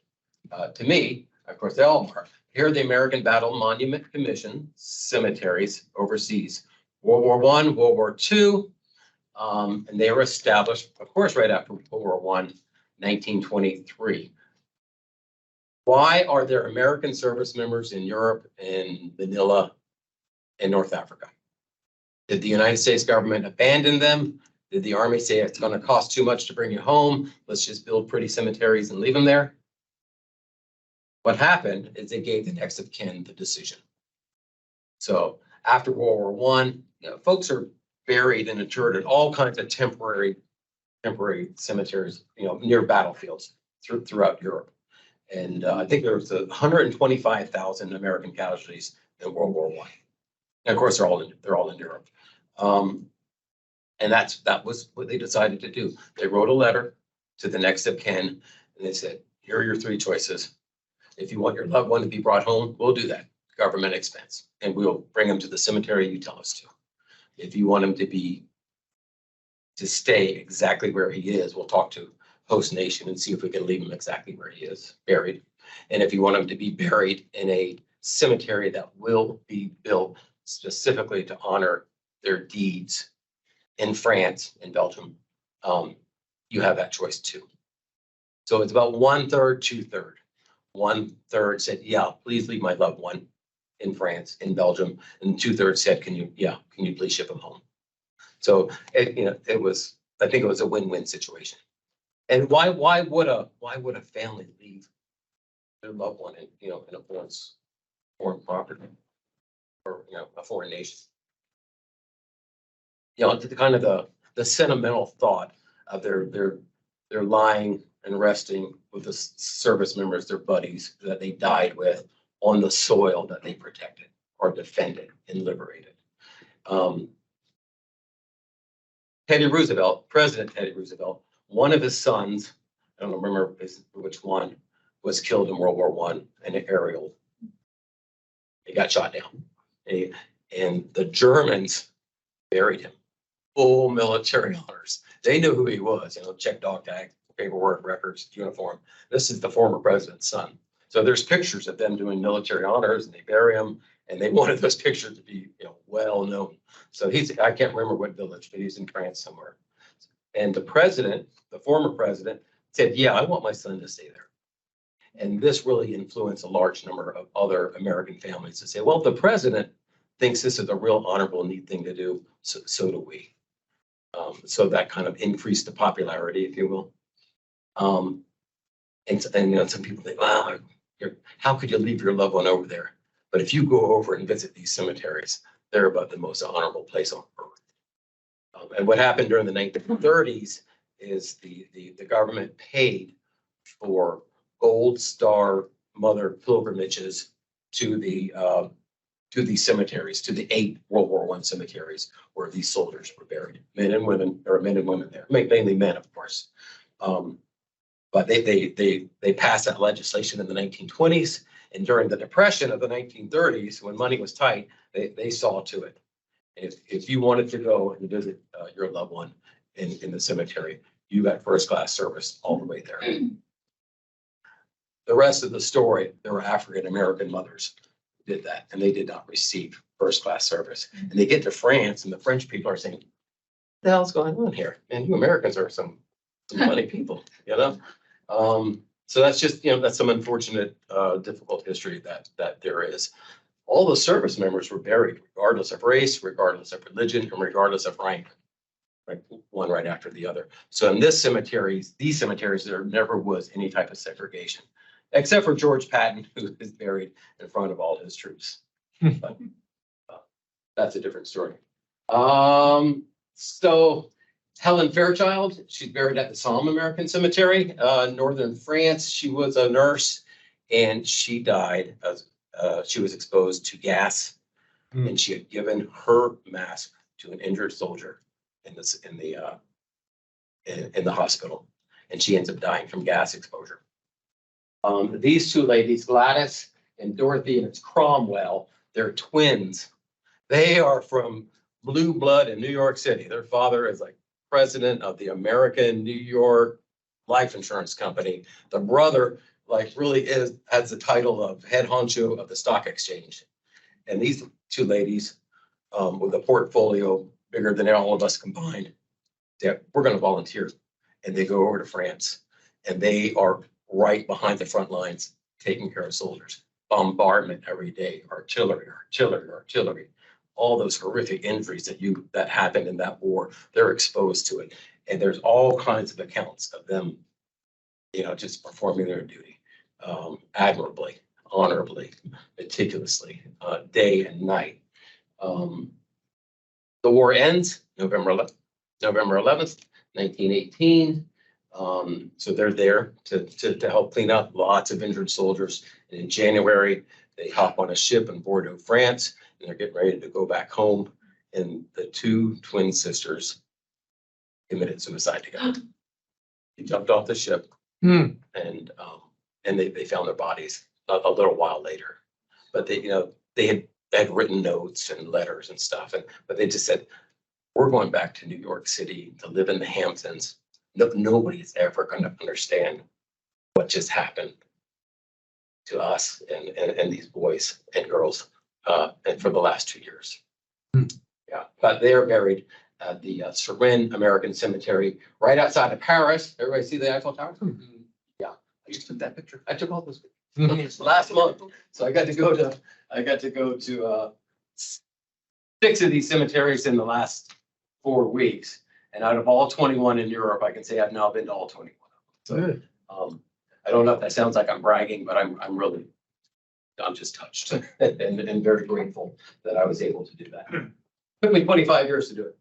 to me. Of course, they all are. Here are the American Battle Monument Commission cemeteries overseas. World War I, World War II, and they were established, of course, right after World War I, 1923. Why are there American service members in Europe and Manila and North Africa? Did the United States government abandon them? Did the Army say it's going to cost too much to bring you home? Let's just build pretty cemeteries and leave them there? What happened is they gave the next of kin the decision. So after World War I, folks are buried and interred in all kinds of temporary cemeteries, near battlefields throughout Europe. And I think there was 125,000 American casualties in World War I. And of course, they're all in Europe. And that was what they decided to do. They wrote a letter to the next of kin, and they said, here are your 3 choices. If you want your loved one to be brought home, we'll do that, government expense, and we'll bring them to the cemetery you tell us to. If you want him to stay exactly where he is, we'll talk to host nation and see if we can leave him exactly where he is buried. And if you want him to be buried in a cemetery that will be built specifically to honor their deeds in France and Belgium, you have that choice too. So it's about 1/3, 2/3. 1/3 said, yeah, please leave my loved one in France, in Belgium, and 2/3 said, can you please ship him home? So I think it was a win-win situation. And why would a family leave their loved one in a foreign property or a foreign nation? The kind of the sentimental thought of their lying and resting with the service members, their buddies that they died with on the soil that they protected or defended and liberated. President Teddy Roosevelt, one of his sons, I don't remember which one, was killed in World War I in an aerial. He got shot down. And the Germans buried him. Full military honors. They knew who he was, check dog tag, paperwork, records, uniform. This is the former president's son. So there's pictures of them doing military honors and they bury him, and they wanted those pictures to be, well known. So I can't remember what village, but he's in France somewhere. And the former president said, yeah, I want my son to stay there. And this really influenced a large number of other American families to say, well, if the president thinks this is a real honorable, neat thing to do, so do we. So that kind of increased the popularity, if you will. And some people think, wow, how could you leave your loved one over there? But if you go over and visit these cemeteries, they're about the most honorable place on earth. And what happened during the 1930s is the government paid for Gold Star Mother pilgrimages to these cemeteries, to the 8 World War I cemeteries where these soldiers were buried, men and women. There were men and women there, mainly men, of course. But they passed that legislation in the 1920s, and during the Depression of the 1930s, when money was tight, they saw to it. If you wanted to go and visit your loved one in the cemetery, you got first class service all the way there. The rest of the story, there were African American mothers who did that, and they did not receive first class service. And they get to France, and the French people are saying, "What the hell's going on here? And you Americans are some funny people, you know." So that's just, that's some unfortunate, difficult history that there is. All the service members were buried, regardless of race, regardless of religion, and regardless of rank, right? One right after the other. So in these cemeteries, there never was any type of segregation, except for George Patton, who is buried in front of all his troops. But, that's a different story. So Helen Fairchild, she's buried at the Somme American Cemetery, northern France. She was a nurse, and she died as she was exposed to gas, and she had given her mask to an injured soldier in the hospital, and she ends up dying from gas exposure. These two ladies, Gladys and Dorothy, and it's Cromwell, they're twins. They are from blue blood in New York City. Their father is like president of the American New York Life Insurance Company. The brother really has the title of head honcho of the stock exchange. And these two ladies, with a portfolio bigger than all of us combined, we're going to volunteer. And they go over to France, and they are right behind the front lines, taking care of soldiers. Bombardment every day, artillery. All those horrific injuries that happened in that war, they're exposed to it. And there's all kinds of accounts of them, just performing their duty admirably, honorably, meticulously, day and night. The war ends November 11th, 1918. So they're there to help clean up lots of injured soldiers. And in January, they hop on a ship in Bordeaux, France, and they're getting ready to go back home. And the two twin sisters committed suicide together. He jumped off the ship, and they found their bodies a little while later. But they had written notes and letters and stuff, but they just said, "We're going back to New York City to live in the Hamptons. Nobody's ever going to understand what just happened to us and these boys and girls and for the last 2 years." Yeah, but they are buried at the Veteran American Cemetery right outside of Paris. Everybody see the Eiffel Tower? Yeah, I just took that picture. I took all those pictures last month. So I got to go to 6 of these cemeteries in the last 4 weeks. And out of all 21 in Europe, I can say I've now been to all 21 of them. So I don't know if that sounds like I'm bragging, but I'm just touched and very grateful that I was able to do that. Took me 25 years to do it.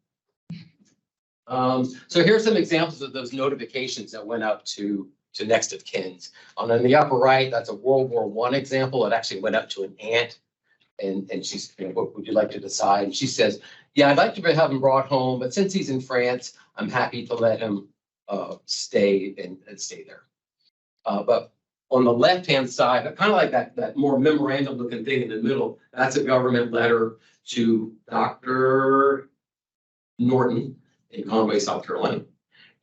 So here's some examples of those notifications that went out to next of kins. On the upper right, that's a World War I example. It actually went out to an aunt, and she's, what would you like to decide? And she says, "Yeah, I'd like to have him brought home, but since he's in France, I'm happy to let him stay and stay there." But on the left-hand side, kind of like that more memorandum looking thing in the middle, that's a government letter to Dr. Norton in Conway, South Carolina.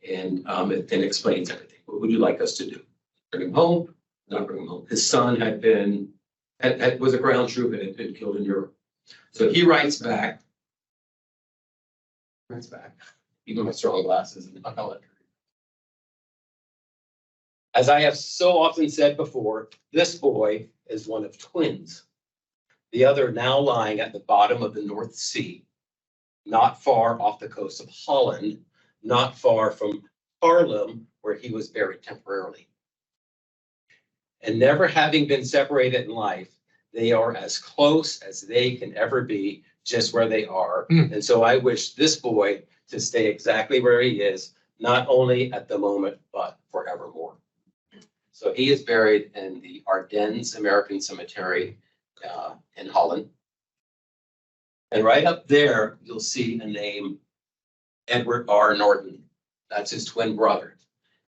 And it explains everything. What would you like us to do? Bring him home? Not bring him home. His son was a ground troop and had been killed in Europe. So he writes back. Even my strong glasses. As I have so often said before, this boy is one of twins. The other now lying at the bottom of the North Sea, not far off the coast of Holland, not far from Haarlem, where he was buried temporarily. And never having been separated in life, they are as close as they can ever be, just where they are. And so I wish this boy to stay exactly where he is, not only at the moment, but forevermore. So he is buried in the Ardennes American Cemetery in Holland. And right up there, you'll see a name, Edward R. Norton. That's his twin brother.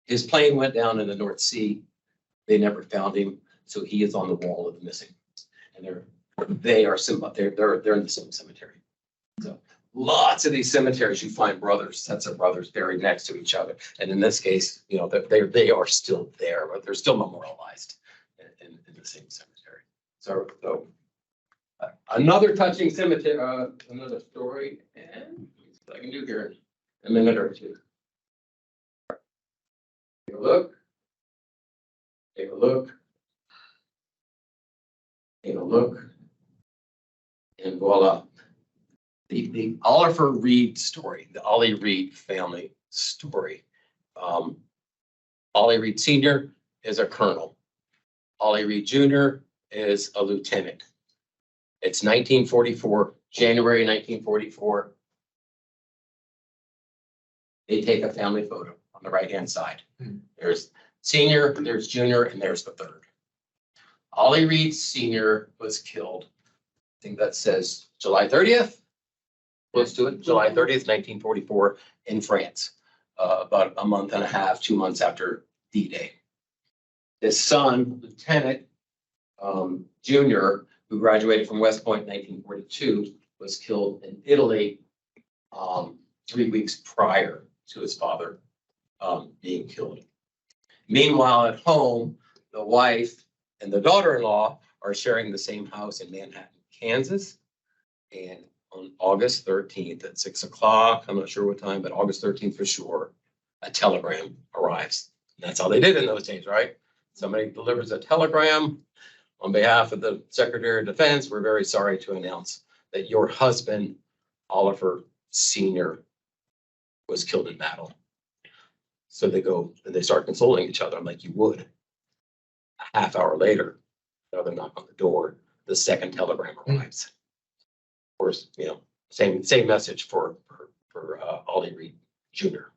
His plane went down in the North Sea. They never found him, so he is on the wall of the missing. And they're in the same cemetery. So lots of these cemeteries, you find brothers, sets of brothers buried next to each other. And in this case, you know, they are still there, but they're still memorialized in the same cemetery. So another touching cemetery, another story, and I can do here in a minute or two. Take a look. Take a look. Take a look. And voila. The Oliver Reed story, the Ollie Reed family story. Ollie Reed Sr. is a colonel. Ollie Reed Jr. is a lieutenant. It's 1944, January 1944. They take a family photo on the right-hand side. There's senior, there's junior, and there's the third. Ollie Reed Sr. was killed. I think that says July 30th. Close to it, July 30th, 1944, in France, about a month and a half, 2 months after D-Day. His son, Lieutenant Junior, who graduated from West Point in 1942, was killed in Italy 3 weeks prior to his father being killed. Meanwhile, at home, the wife and the daughter-in-law are sharing the same house in Manhattan, Kansas. And on August 13th at 6 o'clock, I'm not sure what time, but August 13th for sure, a telegram arrives. And that's how they did in those days, right? Somebody delivers a telegram. On behalf of the Secretary of Defense, we're very sorry to announce that your husband, Oliver Sr., was killed in battle. So they go and they start consoling each other like you would. A half hour later, another knock on the door, the second telegram arrives. Of course, you know, same message for Ollie Reed Jr.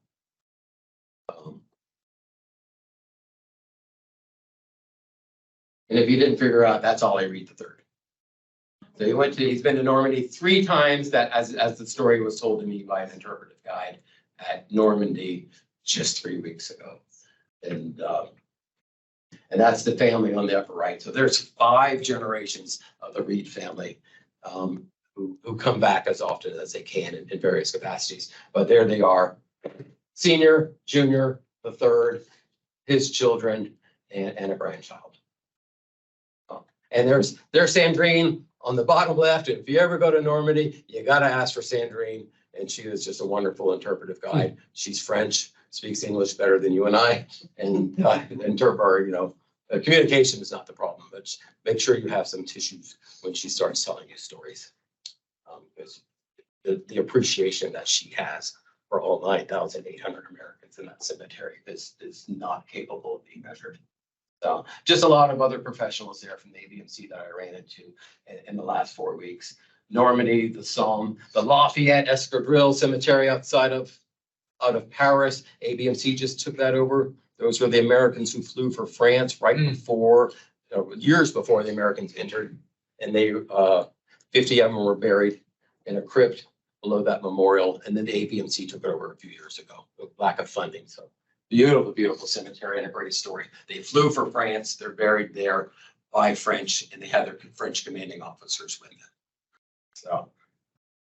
And if you didn't figure out, that's Ollie Reed III. So he's been to Normandy 3 times, that as the story was told to me by an interpretive guide at Normandy just 3 weeks ago. And that's the family on the upper right. So there's 5 generations of the Reed family who come back as often as they can in various capacities. But there they are, senior, junior, the third, his children, and a grandchild. And there's Sandrine on the bottom left. If you ever go to Normandy, you got to ask for Sandrine. And she is just a wonderful interpretive guide. She's French, speaks English better than you and I. And communication is not the problem, but make sure you have some tissues when she starts telling you stories. Because the appreciation that she has for all 9,800 Americans in that cemetery is not capable of being measured. So just a lot of other professionals there from the ABMC that I ran into in the last 4 weeks. Normandy, the Somme, the Lafayette Escadrille Cemetery out of Paris. ABMC just took that over. Those were the Americans who flew for France right before, years before the Americans entered. And they, 50 of them were buried in a crypt below that memorial. And then the ABMC took it over a few years ago, lack of funding. So beautiful, beautiful cemetery and a great story. They flew for France. They're buried there by French, and they had their French commanding officers with them. So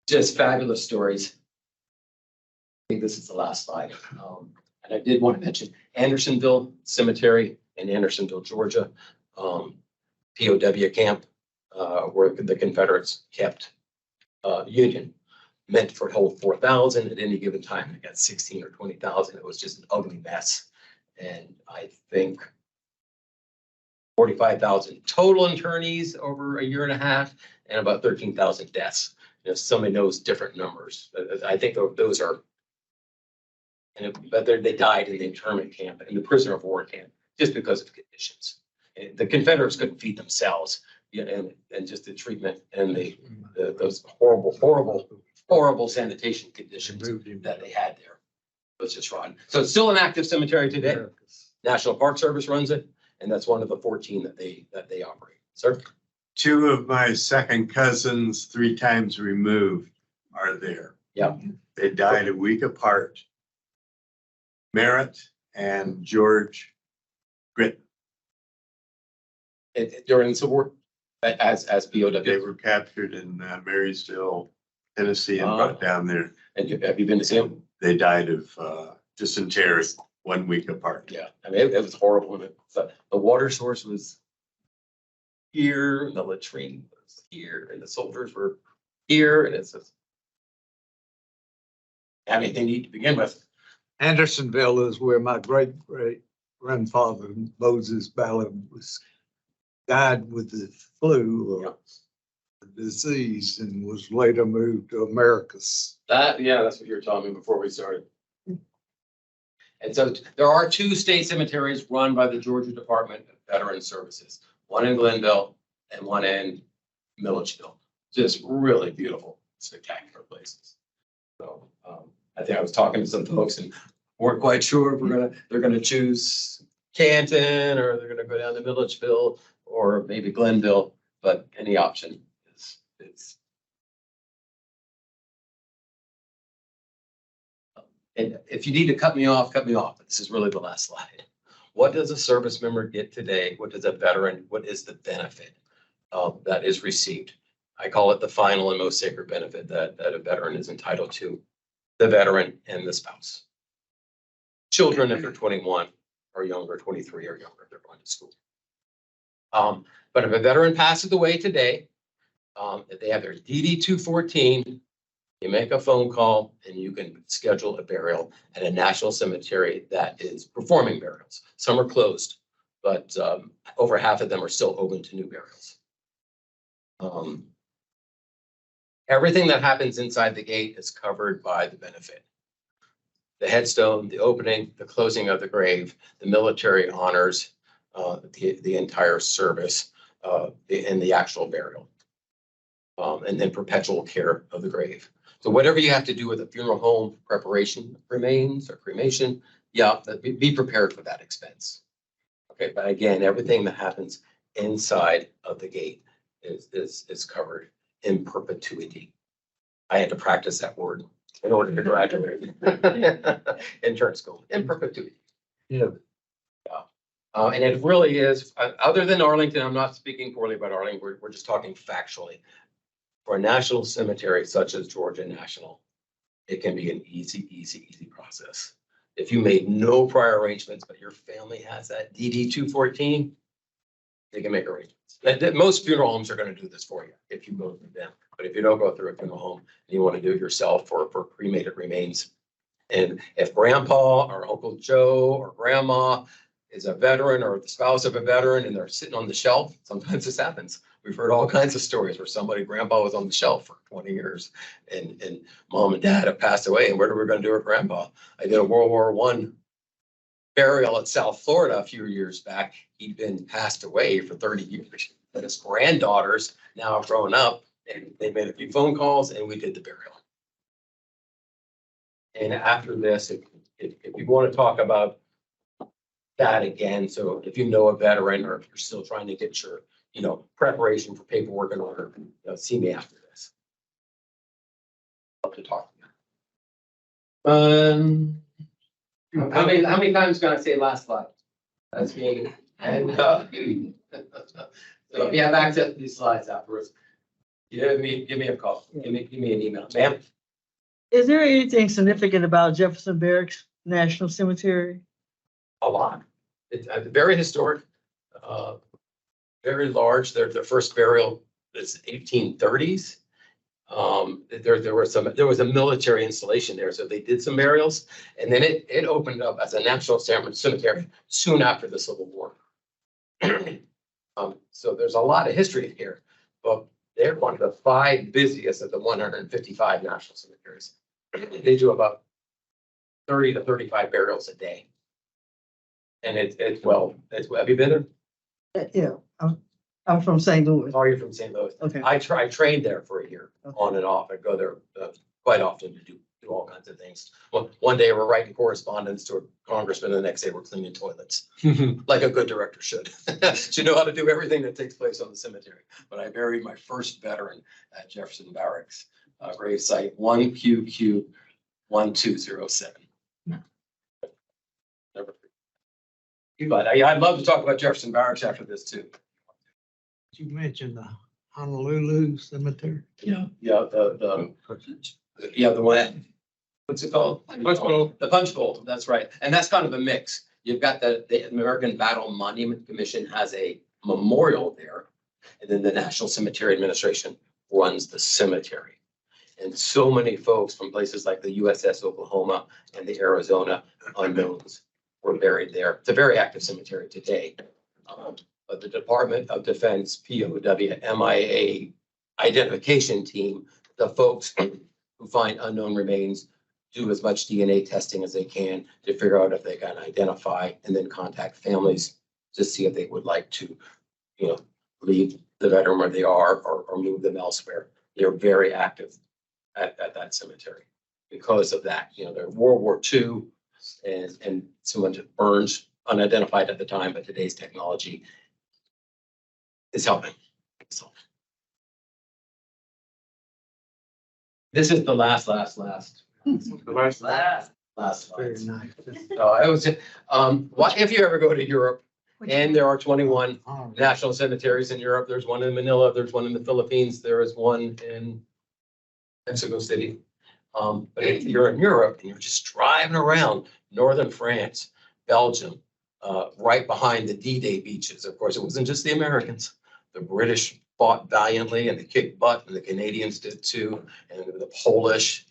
just fabulous stories. I think this is the last slide. And I did want to mention Andersonville Cemetery in Andersonville, Georgia, POW camp, where the Confederates kept Union, meant for hold 4,000 at any given time. It got 16 or 20,000. It was just an ugly mess. And I think 45,000 total internees over a year and a half, and about 13,000 deaths. If somebody knows different numbers, I think those are, but they died in the internment camp and the prisoner of war camp just because of conditions. And the Confederates couldn't feed themselves, and just the treatment and those horrible horrible sanitation conditions that they had there. It was just rotten. So it's still an active cemetery today. National Park Service runs it, and that's one of the 14 that they operate. Sir? Two of my second cousins, 3 times removed, are there. Yeah. They died a week apart. Merritt and George Grit. During the Civil War, as They POW. were captured in Marysville, Tennessee, and brought down there. And have you been to see them? They died of dysentery 1 week apart. Yeah, I mean, it was horrible. But the water source was here, and the latrine was here, and the soldiers were here, and it's just everything you need to begin with. Andersonville is where my great grandfather Moses Ballard died with the flu or disease and was later moved to Americus. That's what you were telling me before we started. And so there are 2 state cemeteries run by the Georgia Department of Veteran Services, one in Glenville and one in Milledgeville. Just really beautiful, spectacular places. So I think I was talking to some folks and weren't quite sure if they're gonna choose Canton or they're gonna go down to Milledgeville or maybe Glenville, but any option is. And if you need to cut me off, but this is really the last slide. What does a service member get today? What does a veteran, what is the benefit that is received? I call it the final and most sacred benefit that a veteran is entitled to, the veteran and the spouse. Children, if they're 21 or younger, 23 or younger, they're going to school. But if a veteran passes away today, if they have their DD 214, you make a phone call and you can schedule a burial at a national cemetery that is performing burials. Some are closed, but over half of them are still open to new burials. Everything that happens inside the gate is covered by the benefit. The headstone, the opening, the closing of the grave, the military honors, the entire service, and the actual burial. And then perpetual care of the grave. So whatever you have to do with a funeral home preparation, remains or cremation, be prepared for that expense. Okay, but again, everything that happens inside of the gate is covered in perpetuity. I had to practice that word in order to graduate intern school, in perpetuity. Yeah. And it really is, other than Arlington, I'm not speaking poorly about Arlington, we're just talking factually. For a national cemetery such as Georgia National, it can be an easy process. If you made no prior arrangements, but your family has that DD 214, they can make arrangements. Most funeral homes are going to do this for you if you go through them. But if you don't go through a funeral home and you want to do it yourself for cremated remains, and if grandpa or Uncle Joe or grandma is a veteran or the spouse of a veteran and they're sitting on the shelf, sometimes this happens. We've heard all kinds of stories where grandpa was on the shelf for 20 years and mom and dad have passed away. And what are we going to do with grandpa? I did a World War I burial at South Florida a few years back. He'd been passed away for 30 years. But his granddaughters now have grown up and they made a few phone calls and we did the burial. And after this, if you want to talk about that again, so if you know a veteran or if you're still trying to get your preparation for paperwork in order, see me after this. Love to talk to you. How many times can I say last slide? That's me. And so if you have access to these slides afterwards, give me a call. Give me an email. Ma'am? Is there anything significant about Jefferson Barracks National Cemetery? A lot. It's very historic, very large. Their first burial is 1830s. There was a military installation there, so they did some burials, and then it opened up as a national cemetery soon after the Civil War. So there's a lot of history here, but they're one of the 5 busiest of the 155 national cemeteries. They do about 30 to 35 burials a day. And it's have you been there? Yeah, I'm from St. Louis. Oh, you're from St. Louis. Okay. I trained there for a year, Okay. on and off. I go there quite often to do all kinds of things. Well, one day we're writing correspondence to a congressman, and the next day we're cleaning toilets, like a good director should. Should know how to do everything that takes place on the cemetery. But I buried my first veteran at Jefferson Barracks, grave site 1QQ1207. Never. But I'd love to talk about Jefferson Barracks after this too. You mentioned the Honolulu Cemetery. Yeah, the one, what's it called? Punch bowl. The Punch Bowl, that's right. And that's kind of a mix. You've got the American Battle Monument Commission has a memorial there. And then the National Cemetery Administration runs the cemetery. And so many folks from places like the USS Oklahoma and the Arizona unknowns were buried there. It's a very active cemetery today. But the Department of Defense, POW, MIA identification team, the folks who find unknown remains, do as much DNA testing as they can to figure out if they can identify, and then contact families to see if they would like to, leave the veteran where they are or move them elsewhere. They're very active at that cemetery because of that. They're World War II and so much burns unidentified at the time, but today's technology is helping. So this is the last. Very nice. I was, if you ever go to Europe, and there are 21 Oh, national cemeteries in Europe, there's one in Manila, there's one in the Philippines, there is one in Mexico City. But if you're in Europe and you're just driving around northern France, Belgium, right behind the D-Day beaches, of course, it wasn't just the Americans. The British fought valiantly and they kicked butt, and the Canadians did too, and the Polish,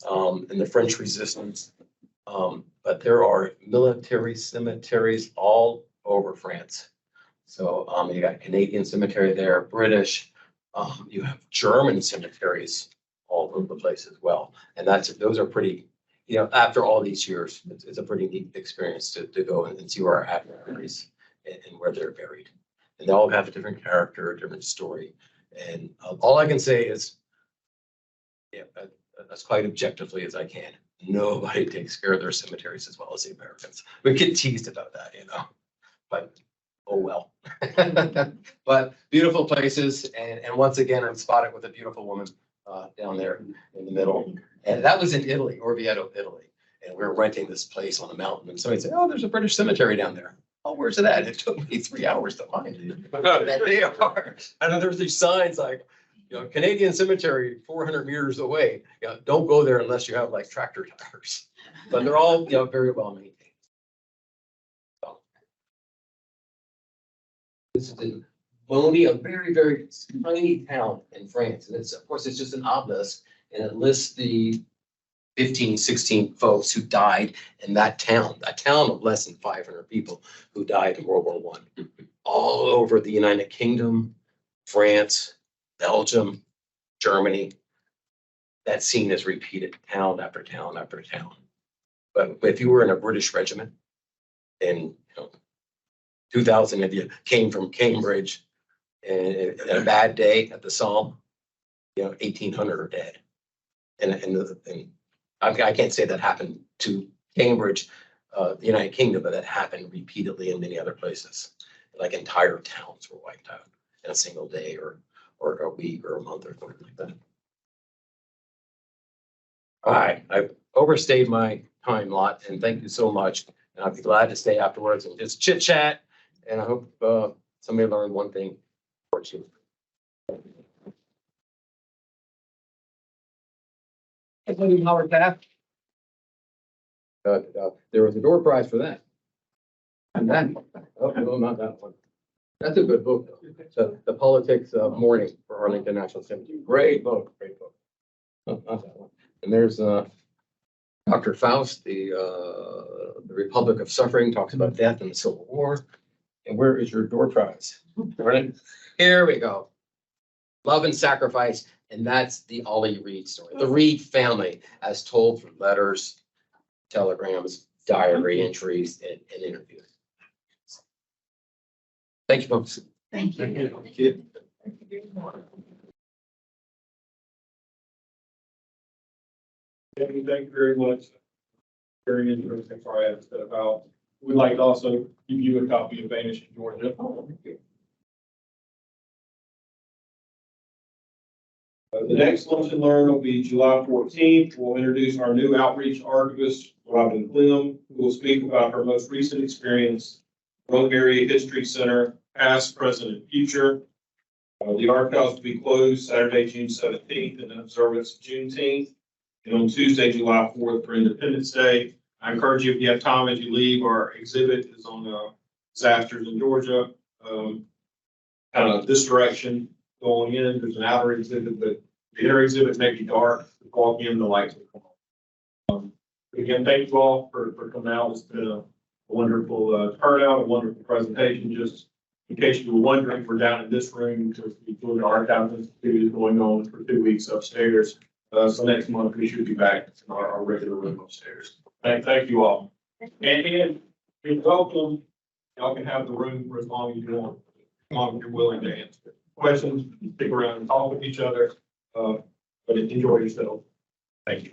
and the French resistance. But there are military cemeteries all over France. So you got Canadian cemetery there, British, you have German cemeteries all over the place as well. And those are pretty, after all these years, it's a pretty neat experience to go and see where our admirers and where they're buried. And they all have a different character, a different story. And all I can say is, as quite objectively as I can, nobody takes care of their cemeteries as well as the Americans. We get teased about that, but oh well. But beautiful places, and once again, I'm spotted with a beautiful woman down there in the middle. And that was in Italy, Orvieto, Italy. And we were renting this place on a mountain, and somebody said, "Oh, there's a British cemetery down there." "Oh, where's it at?" It took me 3 hours to find it. They are. And then there's these signs like, Canadian cemetery 400 meters away. Don't go there unless you have like tractor tires. But they're all, very well maintained. So. This is in Bondy, a very, very tiny town in France. And of course, it's just an obelisk, and it lists the 15, 16 folks who died in that town of less than 500 people who died in World War I, all over the United Kingdom, France, Belgium, Germany. That scene is repeated town after town after town. But if you were in a British regiment and 2,000 of you came from Cambridge and a bad day at the Somme, 1,800 are dead. And I can't say that happened to Cambridge, the United Kingdom, but that happened repeatedly in many other places. Like entire towns were wiped out in a single day or a week or a month or something like that. All right, I've overstayed my time lot, and thank you so much. And I'll be glad to stay afterwards and just chit chat. And I hope somebody learned one thing or two. Howard Taft. There was a door prize for that. And that, oh, no, not that one. That's a good book, though. The Politics of Mourning for Arlington National Cemetery. Great book, great book. Oh, not that one. And there's Dr. Faust, the Republic of Suffering, talks about death in the Civil War. And where is your door prize? Here we go. Love and Sacrifice. And that's the Ollie Reed story. The Reed family, as told through letters, telegrams, diary entries, and interviews. Thank you, folks. Thank you. Thank you. Thank you. Thank you very much. Very interesting, sorry I had to step out. We'd like to also give you a copy of Vanishing Georgia. The next lunch and learn will be July 14th. We'll introduce our new outreach archivist, Robin Clem, who will speak about her most recent experience, Rome Area History Center, past, present, and future. The archives will be closed Saturday, June 17th, in observance of Juneteenth, and on Tuesday, July 4th for Independence Day. I encourage you, if you have time as you leave, our exhibit is on disasters in Georgia. Kind of this direction going in, there's an outer exhibit, but the inner exhibit may be dark. Walk in, the lights will come on. Again, thank you all for coming out. It's been a wonderful turnout, a wonderful presentation. Just in case you were wondering, we're down in this room because the Georgia Archives Institute is going on for 2 weeks upstairs. So next month we should be back in our regular room upstairs. Thank you all. And you're welcome. Y'all can have the room for as long as you want, as long as you're willing to answer questions, stick around and talk with each other. But enjoy yourself. Thank you.